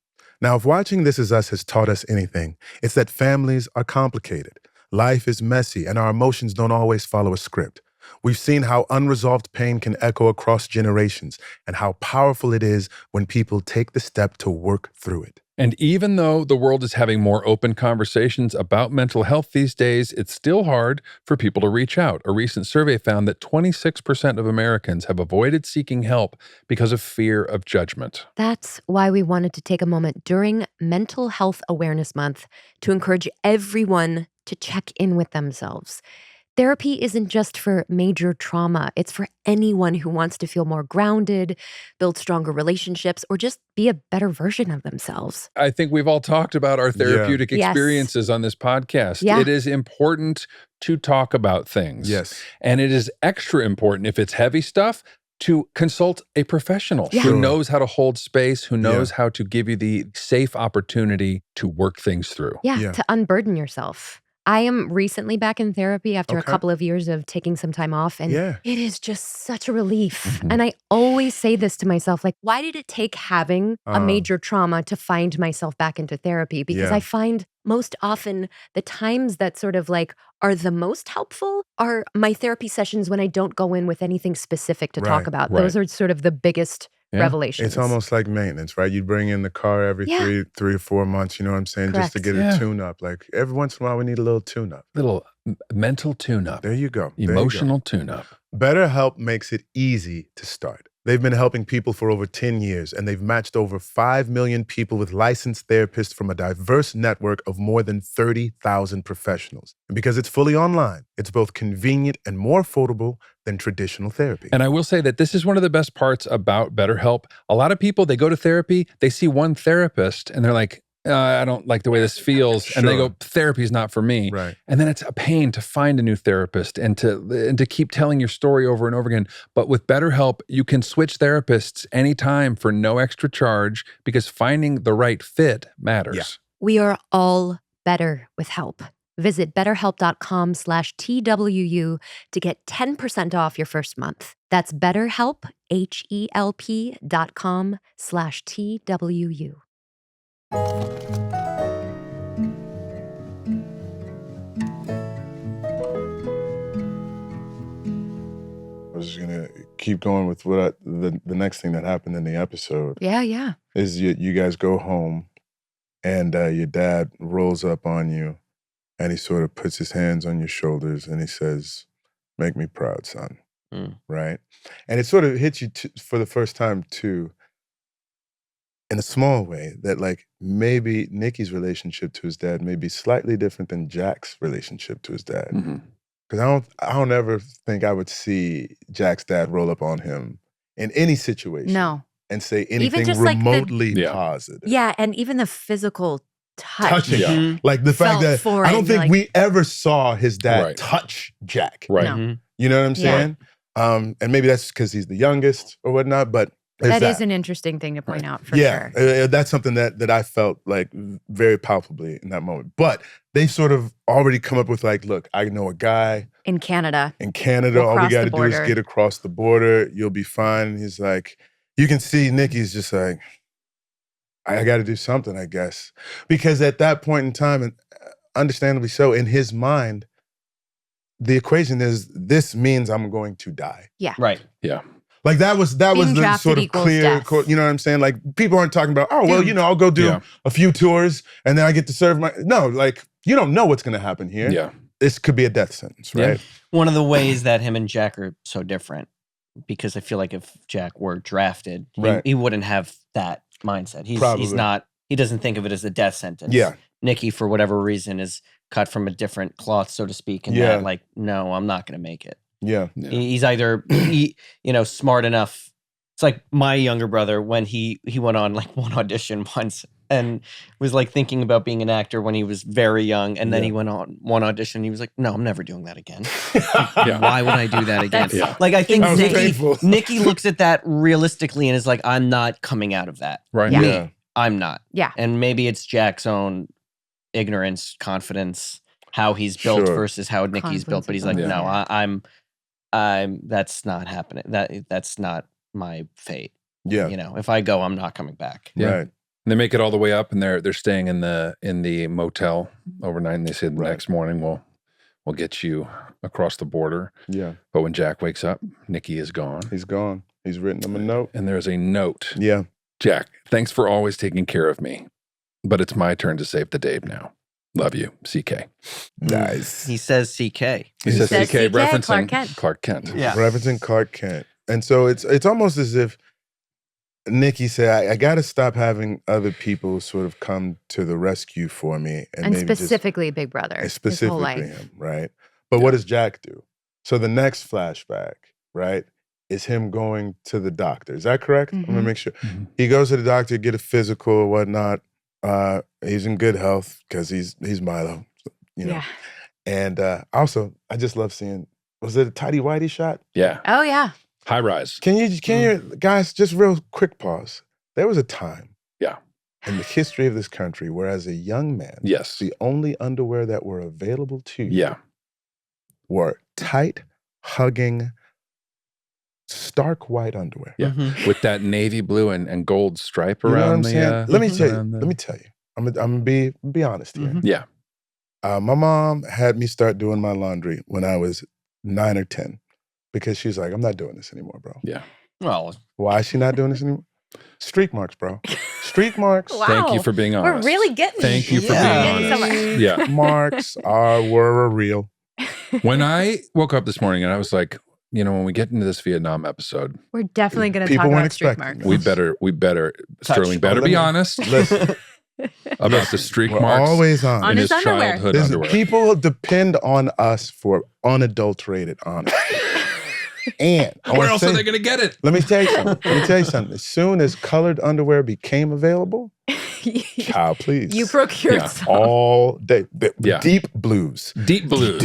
Now, if watching This Is Us has taught us anything, it's that families are complicated. Life is messy, and our emotions don't always follow a script. We've seen how unresolved pain can echo across generations and how powerful it is when people take the step to work through it. And even though the world is having more open conversations about mental health these days, it's still hard for people to reach out. A recent survey found that 26% of Americans have avoided seeking help because of fear of judgment. That's why we wanted to take a moment during Mental Health Awareness Month to encourage everyone to check in with themselves. Therapy isn't just for major trauma. It's for anyone who wants to feel more grounded, build stronger relationships, or just be a better version of themselves. I think we've all talked about our therapeutic Yes. experiences on this podcast. Yeah. It is important to talk about things. Yes. And it is extra important if it's heavy stuff to consult a professional Yeah. who Sure. knows how to hold space, who knows how to give you the safe opportunity to work things through. Yeah, to unburden yourself. I am recently back in therapy after a Okay. couple of years of taking some time off, and Yeah. it is just such a relief. Mhm. And I always say this to myself, like, why did it take having a major trauma to find myself back into therapy? Because Yeah. I find most often the times that sort of like are the most helpful are my therapy sessions when I don't go in with anything specific to talk Right, about. right. Those are sort of the biggest Yeah. revelations. It's almost like maintenance, right? You bring in the car every Yeah. three or 4 months, you know what I'm saying? Just to Correct. get Yeah. a tune up. Like every once in a while, we need a little tune up. Little mental tune-up, There you go. There you go. emotional tune-up. BetterHelp makes it easy to start. They've been helping people for over 10 years, and they've matched over 5 million people with licensed therapists from a diverse network of more than 30,000 professionals. And because it's fully online, it's both convenient and more affordable than traditional therapy. And I will say that this is one of the best parts about BetterHelp. A lot of people, they go to therapy, they see one therapist, and they're like, I don't like the way this feels. And they Sure. go, therapy is not for me. Right. And then it's a pain to find a new therapist and to keep telling your story over and over again. But with BetterHelp, you can switch therapists anytime for no extra charge because finding the right fit matters. Yeah. We are all better with help. Visit betterhelp.com/TWU to get 10% off your first month. That's BetterHelp, HELP.com/TWU. I was just going to keep going with the next thing that happened in the episode Yeah. is you guys go home and your dad rolls up on you and he sort of puts his hands on your shoulders and he says, "Make me proud, son." Right? And it sort of hits you for the first time too, in a small way, that like maybe Nicky's relationship to his dad may be slightly different than Jack's relationship to his dad. Mhm. Because I don't ever think I would see Jack's dad roll up on him in any situation No. and say anything just, like, the- remotely Yeah. positive. Yeah, and even the physical touch. Touching. Yeah. Mhm. Like the fact Felt that I foreign, don't think like- we ever saw his dad Right. touch Jack. Right. No. Mhm. You know what I'm Yeah. saying? And maybe that's because he's the youngest or whatnot, but there's That is an interesting thing to point out for yeah, sure. that's something that I felt like very palpably in that moment. But they sort of already come up with like, look, I know a guy In Canada. in Canada. We'll All we cross got the to do is border. get across the border. You'll be fine. And he's like, you can see Nicky's just like, I got to do something, I guess. Because at that point in time, and understandably so, in his mind, the equation is this means I'm going to die. Right. Yeah. Like that was Being the drafted sort of equals clear, death. you know what I'm saying? Like people aren't talking about, oh, well, Doomed. I'll go do Yeah. a few tours and then I get to serve my, no, like you don't know what's going to happen here. Yeah. This could be a death sentence, Yeah. right? One of the ways that him and Jack are so different, because I feel like if Jack were drafted, Right. he wouldn't have that mindset. He's Probably. not. He doesn't think of it as a death sentence. Yeah. Nicky, for whatever reason, is cut from a different cloth, so to speak. And Yeah. that, like, no, I'm not going to make it. Yeah. Yeah. He's either smart enough. It's like my younger brother when he went on like one audition once and was like thinking about being an actor when he was very young, and then Yeah. he went on one audition. He was like, "No, I'm never doing that again. Yeah. Why would I do that again?" That's- Yeah. Like I think That was painful. Nicky looks at that realistically and is like, "I'm not coming out of that. Right. Yeah. Yeah. I'm not." Yeah. And maybe it's Jack's own ignorance, confidence, how he's built Sure. versus how Nicky's built. But he's like, Confidence, "No, yeah. I'm. That's not happening. That's not my fate. Yeah. If I go, I'm not coming back." Yeah. Right. And they make it all the way up, and they're staying in the motel overnight. And they say the Right. next morning we'll get you across the border. Yeah. But when Jack wakes up, Nicky is gone, He's gone. He's written him a note. and there's a note. Yeah. Jack, thanks for always taking care of me. but it's my turn to save the day now. Love you, CK. Nice. He says CK. He says says CK, CK, referencing Clark Kent. Yeah. Referencing Clark Kent. And so it's almost as if Nicky said, I got to stop having other people sort of come to the rescue for me. And maybe specifically Big Brother. and his specifically whole life. him, right? But what does Jack do? So the next flashback, right, is him going to the doctor. Is that correct? I'm gonna make sure. He goes to the doctor, get a physical or whatnot. He's in good health because he's Milo, you know. Yeah. And also, I just love seeing, was it a tidy whitey shot? Yeah. Oh, yeah. High rise. Can you guys, just real quick pause. There was a time in the history of this country where as a young man, Yes. the only underwear that were available to you Yeah. were tight, hugging, stark white underwear. Yeah. With that navy blue and gold stripe You know what around I'm the. saying? Let me tell you. around the- Let me tell you. I'm gonna be honest here. Yeah. My mom had me start doing my laundry when I was 9 or 10 because she's like, I'm not doing this anymore, bro. Yeah. Well, Why is she not doing this anymore? Streak marks, bro. Streak marks. Wow. Thank you for being honest. We're really getting Thank you for Yeah. being Getting so honest. much. Yeah. Marks were real. When I woke up this morning and I was like, when we get into this Vietnam episode, We're definitely going to People talk weren't about streak expecting marks. this. we better, Sterling better Let be me- honest Listen, about the streak we're marks always on. On in his his underwear. childhood Listen, underwear. people depend on us for unadulterated honesty. And I Where wanna else say- are they going to get it? Let me tell you something. As soon as colored underwear became available, child, please. You procured Yeah. some. all day. Yeah. Deep blues. Deep blues.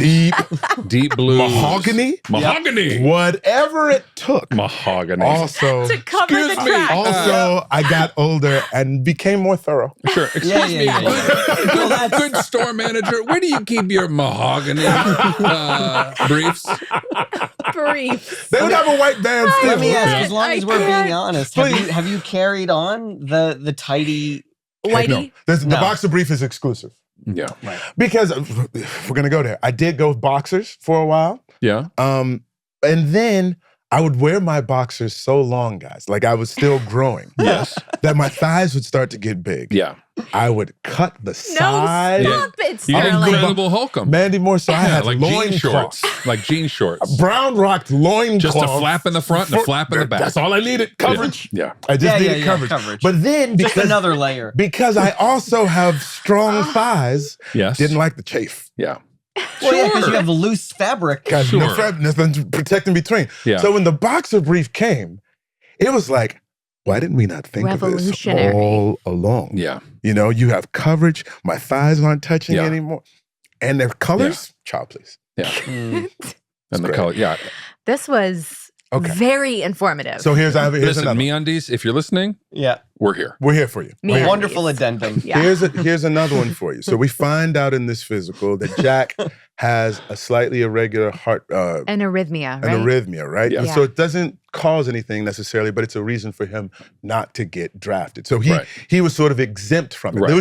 Deep blues. mahogany. Mahogany. Whatever it took. Mahogany. Also, To cover the Excuse me. tracks. also, I got older and became more thorough. Sure. Excuse Yeah, me. yeah, yeah. Good store manager. Where do you keep your mahogany briefs? Brief. They would have a white band still. let me ask, Yeah. as long as I we're can't. being honest, Please. have you carried on the tidy? Heck no. Whitey. The No. boxer brief is exclusive. Yeah. Because if we're going to go there. I did go with boxers for a while. Yeah. And then I would wear my boxers so long, guys, like I was still growing, Yes. that my thighs would start to get big. Yeah. I would cut the No, side. stop it, You got Sterling. Incredible Hulk'em. Mandy Moore, so I Yeah, had like jean loin shorts. cloth. Like jean shorts. Brown rocked loin Just a cloth. flap in the front and a flap in the back. That's all I needed. Coverage. Yeah. I just Yeah, needed yeah, coverage. But then Just because, another layer. because I also have strong thighs, Yes. didn't like the chafe. Yeah. Well, yeah, because you have loose fabric. Guys, no Sure. fat, nothing to protect in between. Yeah. So when the boxer brief came, it was like, why didn't we not think of this Revolutionary. all along? Yeah. You have coverage. My thighs aren't touching Yeah. anymore. And their colors, child, please. Yeah. Mm. And the great. color. Yeah. This was Okay. very informative. So here's Listen, another. MeUndies, if you're listening, Yeah. we're here. We're here for you. Me We're here. Wonderful addendum. Yeah. Here's another one for you. So we find out in this physical that Jack has a slightly irregular heart, An arrhythmia, an right? arrhythmia, right? Yeah. And so it doesn't cause anything necessarily, but it's a reason for him not to get drafted. So Right. he was sort of exempt from it. Right.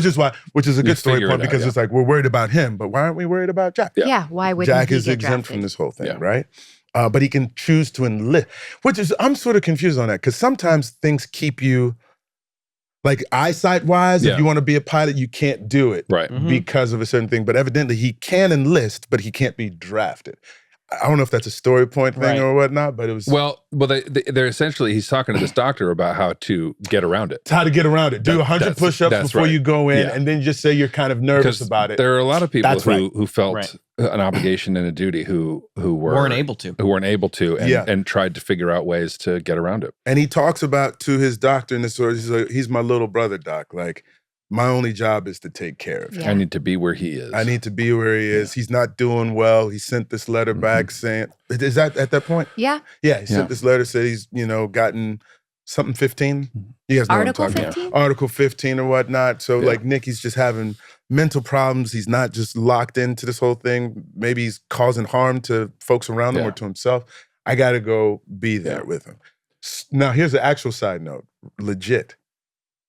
Which is a good story figure point it out, because yeah. it's like we're worried about him, but why aren't we worried about Jack? Yeah. Why would Jack he is get exempt drafted? from this whole thing, Yeah. right? But he can choose to enlist, which is, I'm sort of confused on that because sometimes things keep you, like eyesight wise, Yeah. if you want to be a pilot, you can't do it Right. Mhm. because of a certain thing. But evidently he can enlist, but he can't be drafted. I don't know if that's a story point thing Right. or whatnot, but it was Well, they're essentially, he's talking to this doctor about how to get around it. it's how to get around it. Do 100 that's- push-ups that's before right. you go in, Yeah. and then just say you're kind of nervous about it. There are a lot of people That's right. who felt Right. an obligation and a duty who Weren't able to. and, Yeah. and tried to figure out ways to get around it. And he talks about to his doctor in this story, he's like, he's my little brother, doc. Like, my only job is to take care of him. Yeah. I need to be where he is. I need to be where he is. He's not doing well. He sent this letter back saying, is that at that point? Yeah. Yeah, he sent Yeah. this letter, said he's, gotten something 15. You guys know Article what I'm talking 15? about. Article 15 or whatnot. So Yeah. like Nicky's just having mental problems. He's not just locked into this whole thing. Maybe he's causing harm to folks around him Yeah. or to himself. I got to go be there Yeah. with him. Now, here's the actual side note. Legit.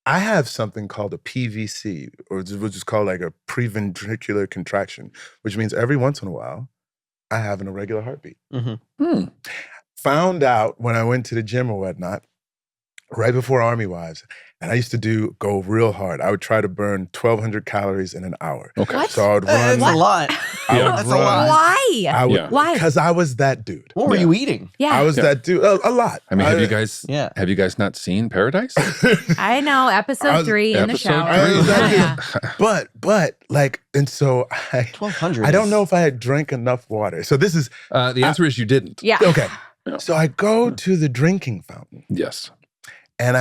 I have something called a PVC, or we'll just call like a preventricular contraction, which means every once in a while, I have an irregular heartbeat. Hmm. Found out when I went to the gym or whatnot, right before Army Wives, And I used to go real hard. I would try to burn 1,200 calories in an hour. Okay. What? So I would run. That's a lot. I Yeah. would That's a run. lot. Why? I would, Yeah. Why? Because I was that dude. What were you eating? Yeah. I was that dude. A lot. I mean, have you guys not seen Paradise? I know. Episode 3 in the episode shower. I was that Yeah. dude. But like, and so 1,200. I don't know if I had drank enough water. So this is The answer is you didn't. Yeah. okay. Yeah. So I go to the drinking fountain Yes. and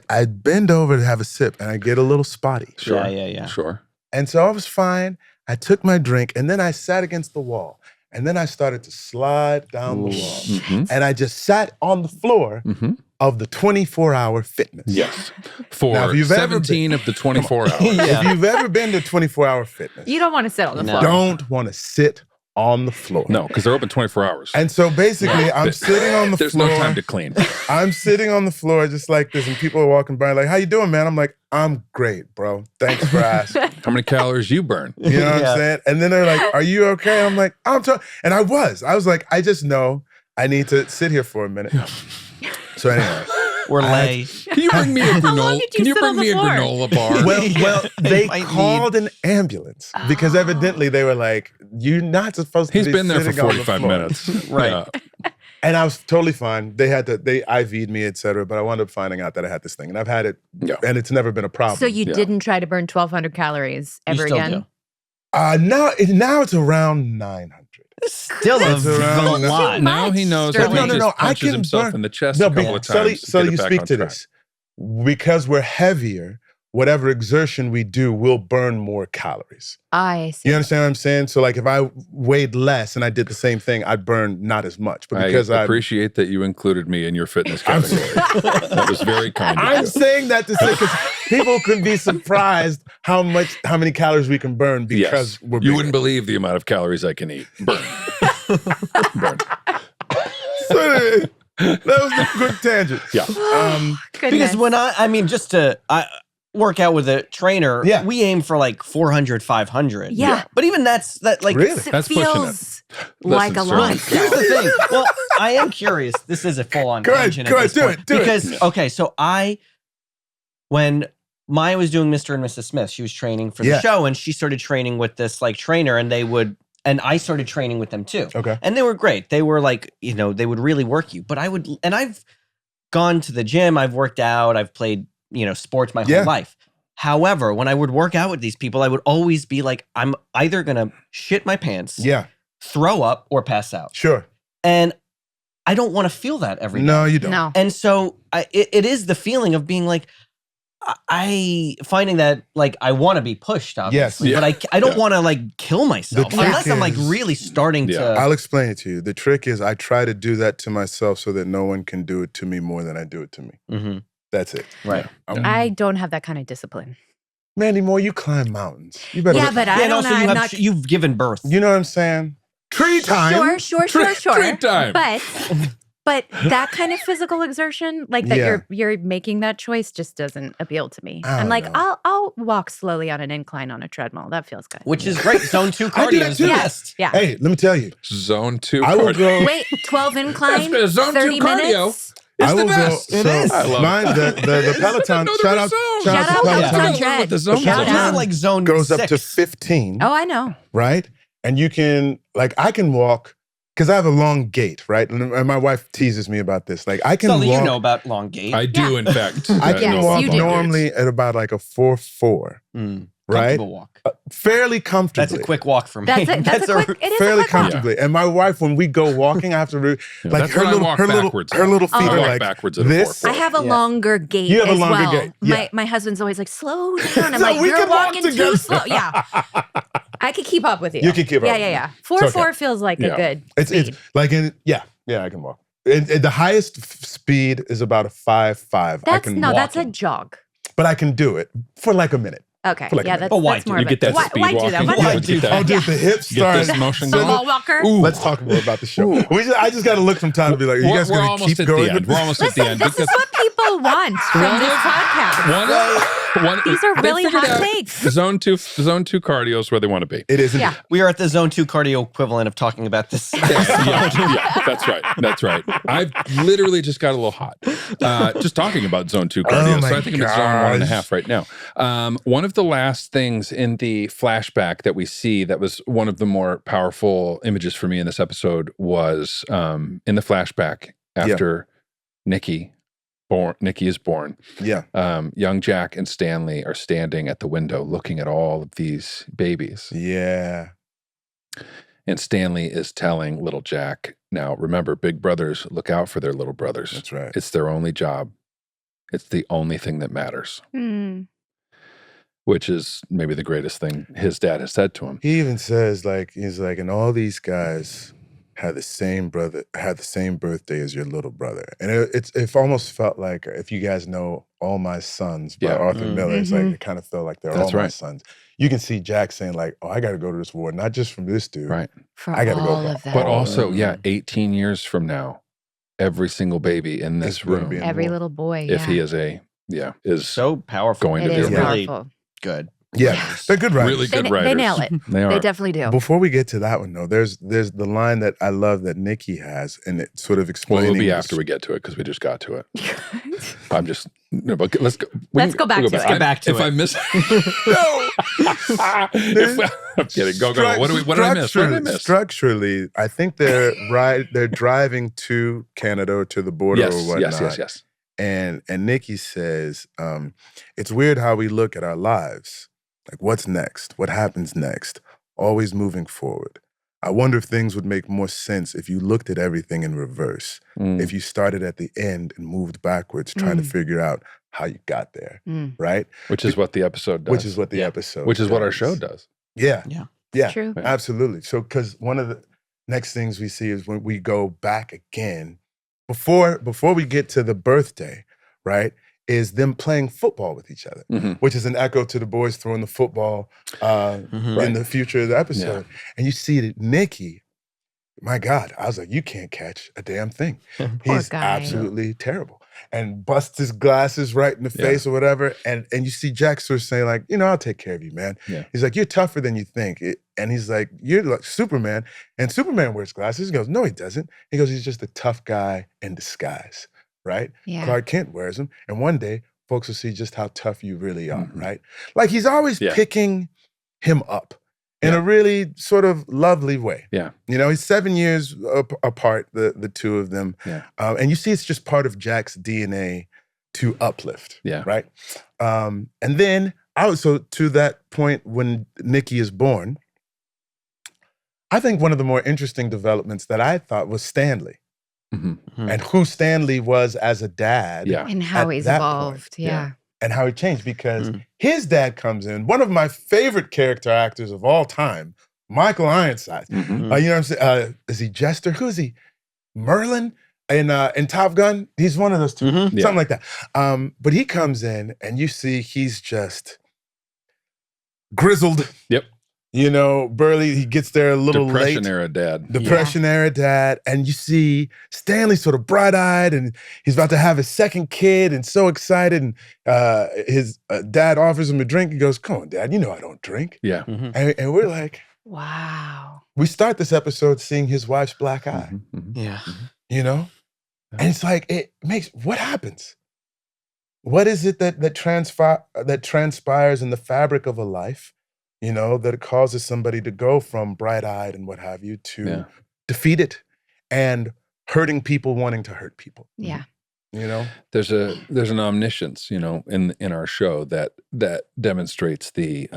I bend over to have a sip and I get a little spotty. Sure. Yeah. Sure. And so I was fine. I took my drink and then I sat against the wall. And then I started to slide down the wall. Mm-hmm. And I just sat on the floor Mm-hmm. of the 24-hour fitness. Yes. For Now, if you've ever 17 of the 24 hours. If you've ever been to 24-hour fitness, You don't want to sit on the No. floor. don't want to sit on the floor. No, because they're open 24 hours. And so basically, I'm sitting on the There's floor. no time to clean. I'm sitting on the floor just like this, and people are walking by like, "How you doing, man?" I'm like, "I'm great, bro. Thanks for asking." How many calories you burn? You know what Yeah. I'm saying? And then they're like, "Are you okay?" I'm like, "I'm trying." And I was like, I just know I need to sit here for a minute. So anyway, We're lay. Can you bring me a long granola? did you Can you sit bring on the me a floor? granola bar? well, they might called an ambulance because Oh. evidently they were like, "You're not supposed to." He's be been there for sitting on the 45 floor." minutes. Right. Yeah. And I was totally fine. They IV'd me, et cetera, but I wound up finding out that I had this thing. And I've had it, Yeah. and it's never been a problem. So you Yeah. didn't try to burn 1,200 calories You ever still again? do. now it's around 900. Still That's around a lot. Now he knows Sterling. how he No, just I punches can himself burn- in the chest No, a couple of times. so to get you it back speak on to track. this. Because we're heavier, whatever exertion we do will burn more calories. I see. You understand what I'm saying? So like if I weighed less and I did the same thing, I'd burn not as much. But because I appreciate that you included me in your fitness I'm- category. That was very kind of I'm you. saying that to say because people could be surprised how many calories we can burn because Yes. we're You bigger. wouldn't believe the amount of calories I can eat. Burn. Burn. So anyway, that was the quick tangent. Yeah. Goodness. Because when I just to work out with a trainer, Yeah. we aim for like 400, 500. Yeah. But even that like Really? it That's pushing feels like a Listen, lot. Here's the thing. Well, I am curious. This is a full-on Go ahead, tangent go at ahead, this do point. it, do it. Because, okay, so when Maya was doing Mr. and Mrs. Smith, she was training for the Yeah. show, and she started training with this like trainer, and I started training with them too. Okay. And they were great. They were like, they would really work you. But I've gone to the gym, I've worked out, I've played, sports my Yeah. whole life. However, when I would work out with these people, I would always be like, I'm either gonna shit my pants, Yeah, throw up, or pass out. sure. And I don't want to feel that every day. No, you don't. No. And so it is the feeling of being like, I finding that like I want to be pushed, obviously, Yes. but I don't want to like kill myself The trick unless I'm like is- really starting Yeah. to. I'll explain it to you. The trick is I try to do that to myself so that no one can do it to me more than I do it to me. Mhm. That's it. Right. I don't have that kind of discipline. Mandy Moore, you climb mountains. You better. Yeah, but I Yeah, and don't also know. I'm you not. you've given birth. You know what I'm saying? Tree time. Sure. Treat time. But that kind of physical exertion, like that Yeah. you're making that choice, just doesn't appeal to me. I I'm don't like, know. I'll walk slowly on an incline on a treadmill. That feels good. Which is great. Zone 2 I do cardio that is the too. best. Yeah. Hey, let me tell you. Zone 2 I will cardio. go. Wait, 12 incline, That's zone 2 30 cardio. minutes. It's I the will best. go. It so is. I love mine, the Peloton. No, Shout no, out. zone. Shout out Shout to out Peloton. Peloton Tread. What the zone Shout is. This out. is like zone Goes up 6. to 15. Oh, I know. Right, and you can I can walk because I have a long gait, right? And my wife teases me about this. Like I can Sully, walk. you know about long gait. I do, in fact. I can Yes, walk you do. normally at about like a 4.4, right? Comfortable walk. Fairly comfortably. That's a quick walk for me. That's a quick. It is Fairly a quick walk. comfortably. And my wife, when we go walking, I have to like That's when I walk backwards. her little feet I are walk like backwards at a this. 4.4. I have a Yeah. longer gait You have a as longer well. gait, yeah. My husband's always like, slow down. I'm So like, we you're can walk walking together. too slow. Yeah. I could keep up with you. You can keep up. Yeah. It's okay. 4.4 feels like Yeah. a good It's speed. like I can walk. The highest speed is about a 5.5. I can walk, That's a jog. but I can do it for like a minute. Okay. For like a Yeah, minute. that's, But why that's do more You of get a, that why, speed why do walking. that? Why Yeah, do get that? that. I'll do the hip Get start. this motion The going. wall walker. Ooh. Let's talk more about the show. I just got to look from time to be like, you guys We're going to almost keep at going the end. with We're this? almost at the Listen, end. this is what people want from this podcast. One of These are they really figured hot out takes. Zone two cardio is where they want to be. It is. Yeah. We are at the Zone 2 cardio equivalent of talking about this. Yeah, that's right. That's right. I've literally just got a little hot just talking about Zone 2 cardio. Oh my So I think I'm at Zone 1.5 gosh. right now. One of the last things in the flashback that we see that was one of the more powerful images for me in this episode was in the flashback after Nicky is born. Yeah. Young Jack and Stanley are standing at the window looking at all of these babies. Yeah. And Stanley is telling little Jack, now remember, big brothers look out for their little brothers. That's right. It's their only job. It's the only thing that matters, Mm. which is maybe the greatest thing his dad has said to him. He even says, like, he's like, and all these guys had the same birthday as your little brother. And it almost felt like, if you guys know All My Sons by Arthur Miller, it's like, it kind of felt like they're That's all my right. sons. You can see Jack saying like, oh, I got to go to this war, not just from this dude. Right. For I gotta go all back. of that. But also, 18 years from now, every single baby in this It's gonna room, be in Every war. little boy. if he yeah. is is So powerful. going It to is be really powerful. good. Yeah, they're good writers. really good They writers. nail it. They are. They definitely do. Before we get to that one, though, there's the line that I love that Nicky has, and it sort of Well, explaining. it'll be this- after we get to it because we just got to it. I'm just no, but let's go. Let's go back to it. Let's get back to if it. I miss, No! I'm kidding. Go. What did I miss? What did I miss? Structurally, I think they're driving to Canada or to the border or whatnot. Yes. And Nicky says, it's weird how we look at our lives. Like, what's next? What happens next? Always moving forward. I wonder if things would make more sense if you looked at everything in reverse. If you started at the end and moved backwards, trying to figure out how you got there, right? Which is what the episode does. Which is what the episode Which is what our does. show does. Yeah. Yeah. True. Absolutely. So, because one of the next things we see is when we go back again, before we get to the birthday, right, is them playing football with each other, which is an echo to the boys throwing the football in the future of the episode. And you see that Nicky, my God, I was like, you can't catch a damn thing. He's guy. absolutely terrible. And busts his glasses right in the face or whatever. And you see Jack sort of saying like, I'll take care of you, man. Yeah. He's like, you're tougher than you think. And he's like, you're like Superman. And Superman wears glasses. He goes, no, he doesn't. He goes, he's just a tough guy in disguise, right? Yeah. Clark Kent wears them. And one day, folks will see just how tough you really are, right? Like, he's always picking him up in a really sort of lovely way. Yeah. He's 7 years apart, the two of them. Yeah. And you see it's just part of Jack's DNA to uplift, right? And then, so to that point when Nicky is born, I think one of the more interesting developments that I thought was Stanley. And who Stanley was as a dad. Yeah. And how at he's that evolved. point. Yeah. And how he changed, because his dad comes in, one of my favorite character actors of all time, Michael Ironside. You know what I'm saying? Is he Jester? Who is he? Merlin in Top Gun? He's one of those two. Something like that. But he comes in and you see he's just grizzled. Yep. Burly, he gets there a little Depression late. era dad. Depression era dad. And you see Stanley sort of bright-eyed, and he's about to have his second kid and so excited. And his dad offers him a drink. He goes, come on, Dad, I don't drink. Yeah. And we're like, Wow. we start this episode seeing his wife's black eye, Yeah. And it's like, what happens? What is it that transpires in the fabric of a life, that it causes somebody to go from bright-eyed and what have you to defeated and hurting people wanting to hurt people? Yeah. There's an omniscience, in our show that demonstrates the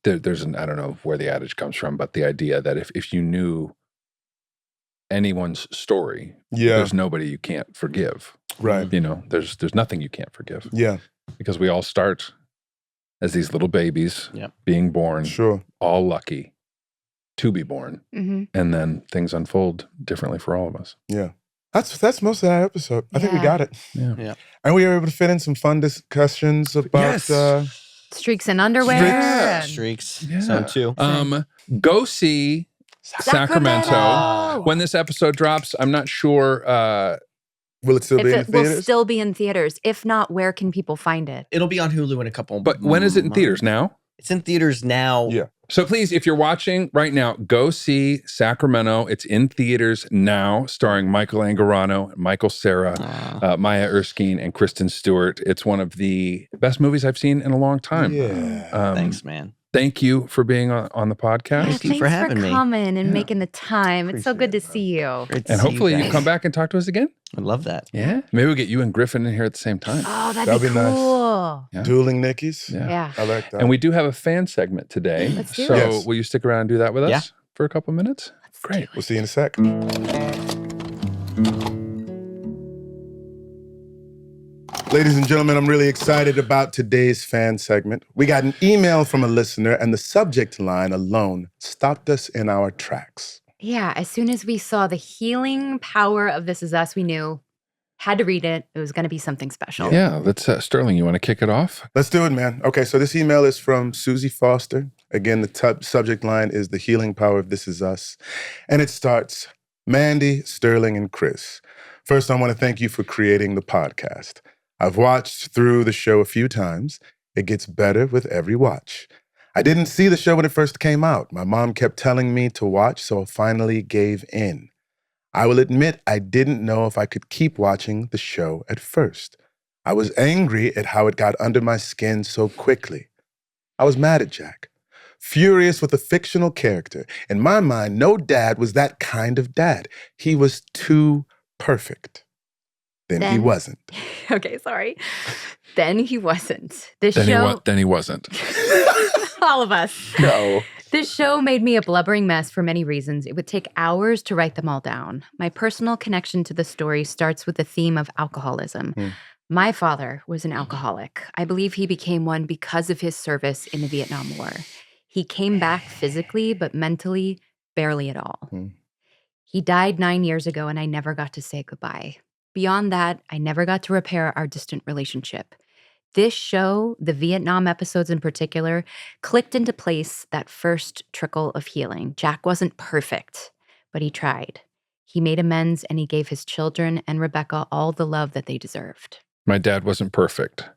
there's an, I don't know where the adage comes from, but the idea that if you knew anyone's story, there's nobody you can't forgive. Right. There's nothing you can't forgive. Yeah. Because we all start as these little babies being born, all lucky to be born. And then things unfold differently for all of us. Yeah. That's most of that episode. I think we got it. Yeah. And we were able to fit in some fun discussions about Streaks and underwear. Streaks. Yeah. Zone 2. Go see Sacramento. When this episode drops, I'm not sure Will it still If be in it the will theaters? still be in theaters. If not, where can people find it? It'll be on Hulu in a couple. But when is it in theaters now? It's in theaters now. Yeah. So please, if you're watching right now, go see Sacramento. It's in theaters now, starring Michael Angarano, Michael Cera, Maya Erskine, and Kristen Stewart. It's one of the best movies I've seen in a long time. Yeah. Thanks, man. Thank you for being on the podcast. Thank you for Thanks having for me. coming and making the time. It's so good to see you. Great to And see hopefully you guys. come back and talk to us again. I love that. Yeah. Maybe we'll get you and Griffin in here at the same time. Oh, that'd That'd be be nice. cool. Yeah. Dueling Nickies. Yeah. I like that. And we do have a fan segment today. Let's do so it. Yes. will you stick around and do that with us Yeah. for a couple minutes? Let's Great. We'll see you in a sec. Ladies and gentlemen, I'm really excited about today's fan segment. We got an email from a listener, and the subject line alone stopped us in our tracks. Yeah, as soon as we saw the healing power of This Is Us, we knew, had to read it. It was going to be something special. Yeah. Let's, Sterling, you want to kick it off? Let's do it, man. Okay, so this email is from Susie Foster. Again, the subject line is the healing power of This Is Us. And it starts, Mandy, Sterling, and Chris. First, I want to thank you for creating the podcast. I've watched through the show a few times. It gets better with every watch. I didn't see the show when it first came out. My mom kept telling me to watch, so I finally gave in. I will admit I didn't know if I could keep watching the show at first. I was angry at how it got under my skin so quickly. I was mad at Jack, furious with a fictional character. In my mind, no dad was that kind of dad. He was too perfect. Then he Then- wasn't. Okay, sorry. Then he wasn't. This Then, show, then he wasn't. all of us. No. This show made me a blubbering mess for many reasons. It would take hours to write them all down. My personal connection to the story starts with the theme of alcoholism. My father was an alcoholic. I believe he became one because of his service in the Vietnam War. He came back physically, but mentally, barely at all. He died 9 years ago, and I never got to say goodbye. Beyond that, I never got to repair our distant relationship. This show, the Vietnam episodes in particular, clicked into place that first trickle of healing. Jack wasn't perfect, but he tried. He made amends, and he gave his children and Rebecca all the love that they deserved. My dad wasn't perfect.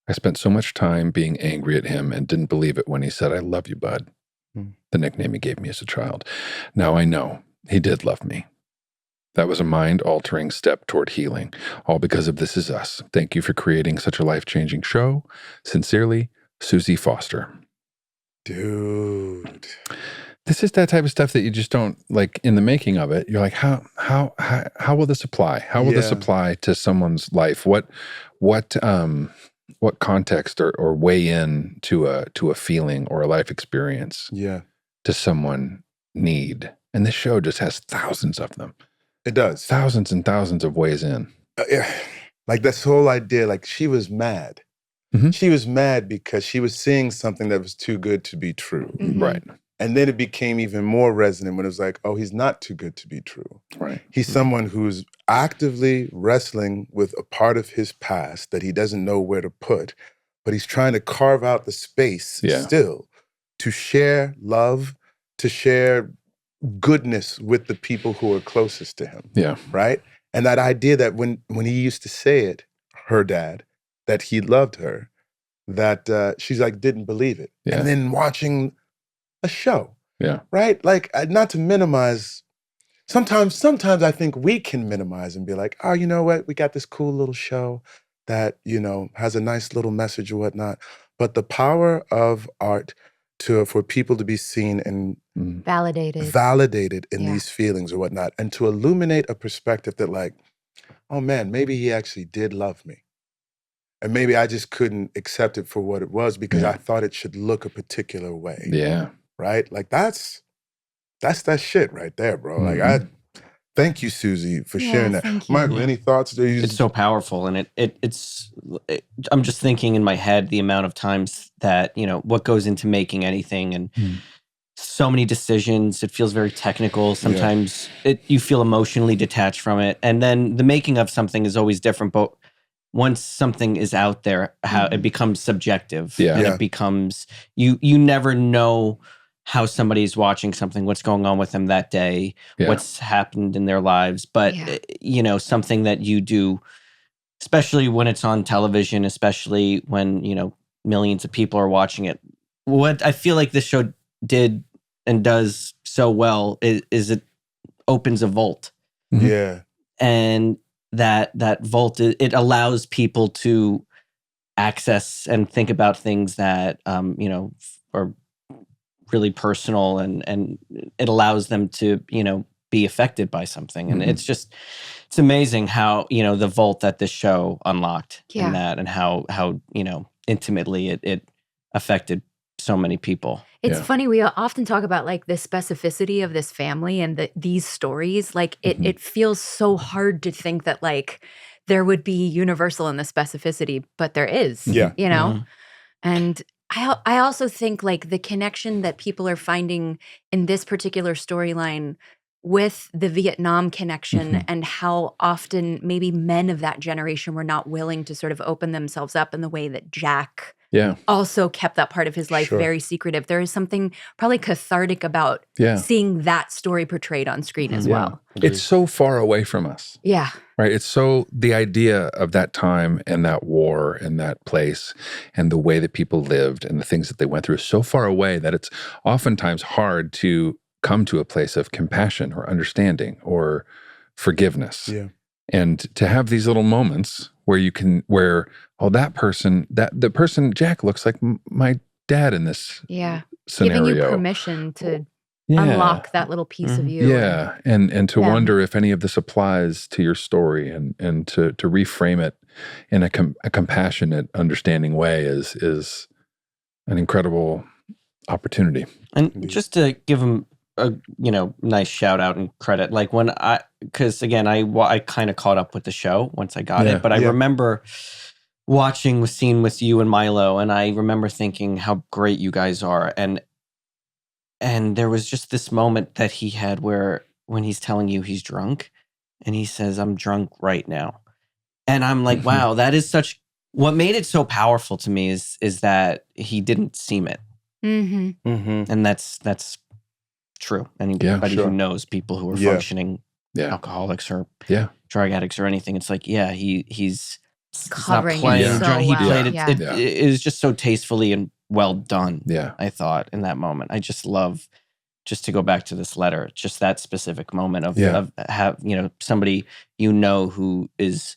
I spent so much time being angry at him and didn't believe it when he said, I love you, bud. The nickname he gave me as a child. Now I know he did love me. That was a mind-altering step toward healing, all because of This Is Us. Thank you for creating such a life-changing show. Sincerely, Susie Foster. Dude. This is that type of stuff that you just don't, like, in the making of it, you're like, how will this apply? How will this Yeah. apply to someone's life? What context or weigh in to a feeling or a life experience Yeah, does someone need? And this show just has thousands of them. it does. Thousands and thousands of ways in. Yeah. Like this whole idea, like she was mad. Mhm. She was mad because she was seeing something that was too good to be true. Mhm. Right. And then it became even more resonant when it was like, oh, he's not too good to be true. Right. He's someone who's actively wrestling with a part of his past that he doesn't know where to put, but he's trying to carve out the space Yeah. still to share love, to share goodness with the people who are closest to him. Yeah. Right? And that idea that when he used to say it, her dad, that he loved her, that she's like, didn't believe it. Yeah. And then watching a show. Yeah. Right? Like, not to minimize. Sometimes I think we can minimize and be like, oh, you know what? We got this cool little show that, has a nice little message or whatnot. But the power of art for people to be seen and Validated. in Yeah. these feelings or whatnot, and to illuminate a perspective that like, oh man, maybe he actually did love me. And maybe I just couldn't accept it for what it was because Yeah. I thought it should look a particular way. Yeah. Right? Like that's that shit right there, bro. Like thank you, Susie, for sharing that. Thank you. Michael, any thoughts? It's so powerful, and I'm just thinking in my head the amount of times that what goes into making anything, and so many decisions. It feels very technical. Sometimes you feel emotionally detached from it, and then the making of something is always different. But once something is out there, how it becomes subjective, Yeah. and Yeah. it becomes you never know how somebody's watching something, what's going on with them that day, what's happened in their lives. But, something that you do, especially when it's on television, especially when, millions of people are watching it. What I feel like this show did and does so well is it opens a vault. Mm-hmm. Yeah. And that vault, it allows people to access and think about things that, are really personal, and it allows them to, be affected by something. And it's amazing how, the vault that this show unlocked in that, and how, intimately it affected so many people. It's funny, we often talk about like the specificity of this family and these stories. Like it feels so hard to think that like there would be universal in the specificity, but there is, And I also think like the connection that people are finding in this particular storyline with the Vietnam connection and how often maybe men of that generation were not willing to sort of open themselves up in the way that Jack also kept that part of his life very secretive. There is something probably cathartic about seeing that story portrayed on screen as well. It's so far away from us. Yeah. Right. It's so the idea of that time and that war and that place and the way that people lived and the things that they went through is so far away that it's oftentimes hard to come to a place of compassion or understanding or forgiveness. Yeah. And to have these little moments where that person, Jack, looks like my dad in this scenario. Giving you permission to unlock that little piece of you. Yeah. And to wonder if any of this applies to your story and to reframe it in a compassionate, understanding way is an incredible opportunity. And just to give him a nice shout out and credit, like because again I kind of caught up with the show once I got it, but I remember watching the scene with you and Milo, and I remember thinking how great you guys are, and there was just this moment that he had where when he's telling you he's drunk, and he says, "I'm drunk right now," and I'm like, wow, that is what made it so powerful to me is that he didn't seem it, and that's true. Anybody who knows people who are functioning alcoholics or drug addicts or anything, it's like, he's covering not playing. it so He played well. it. It was just so tastefully and well done. Yeah, I thought in that moment. I just love, just to go back to this letter, just that specific moment of have somebody who is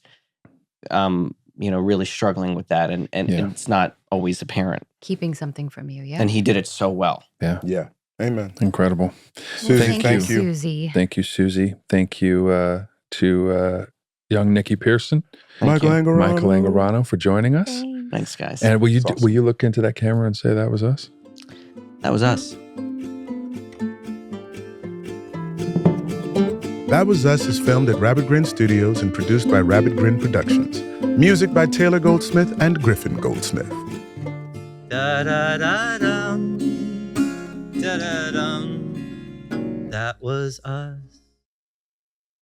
really struggling with that, and it's not always apparent. Keeping something from you, and he did it so well. Yeah. Amen. Incredible. Susie, thank you. Susie. Thank you, Susie. Thank you to young Nicky Pearson. Michael Angarano for joining us. Thanks, guys. And will you look into that camera and say that was us? That was us. That Was Us is filmed at Rabbit Grin Studios and produced by Rabbit Grin Productions. Music by Taylor Goldsmith and Griffin Goldsmith. Da-da-da-dum, da-da-dum. That was us.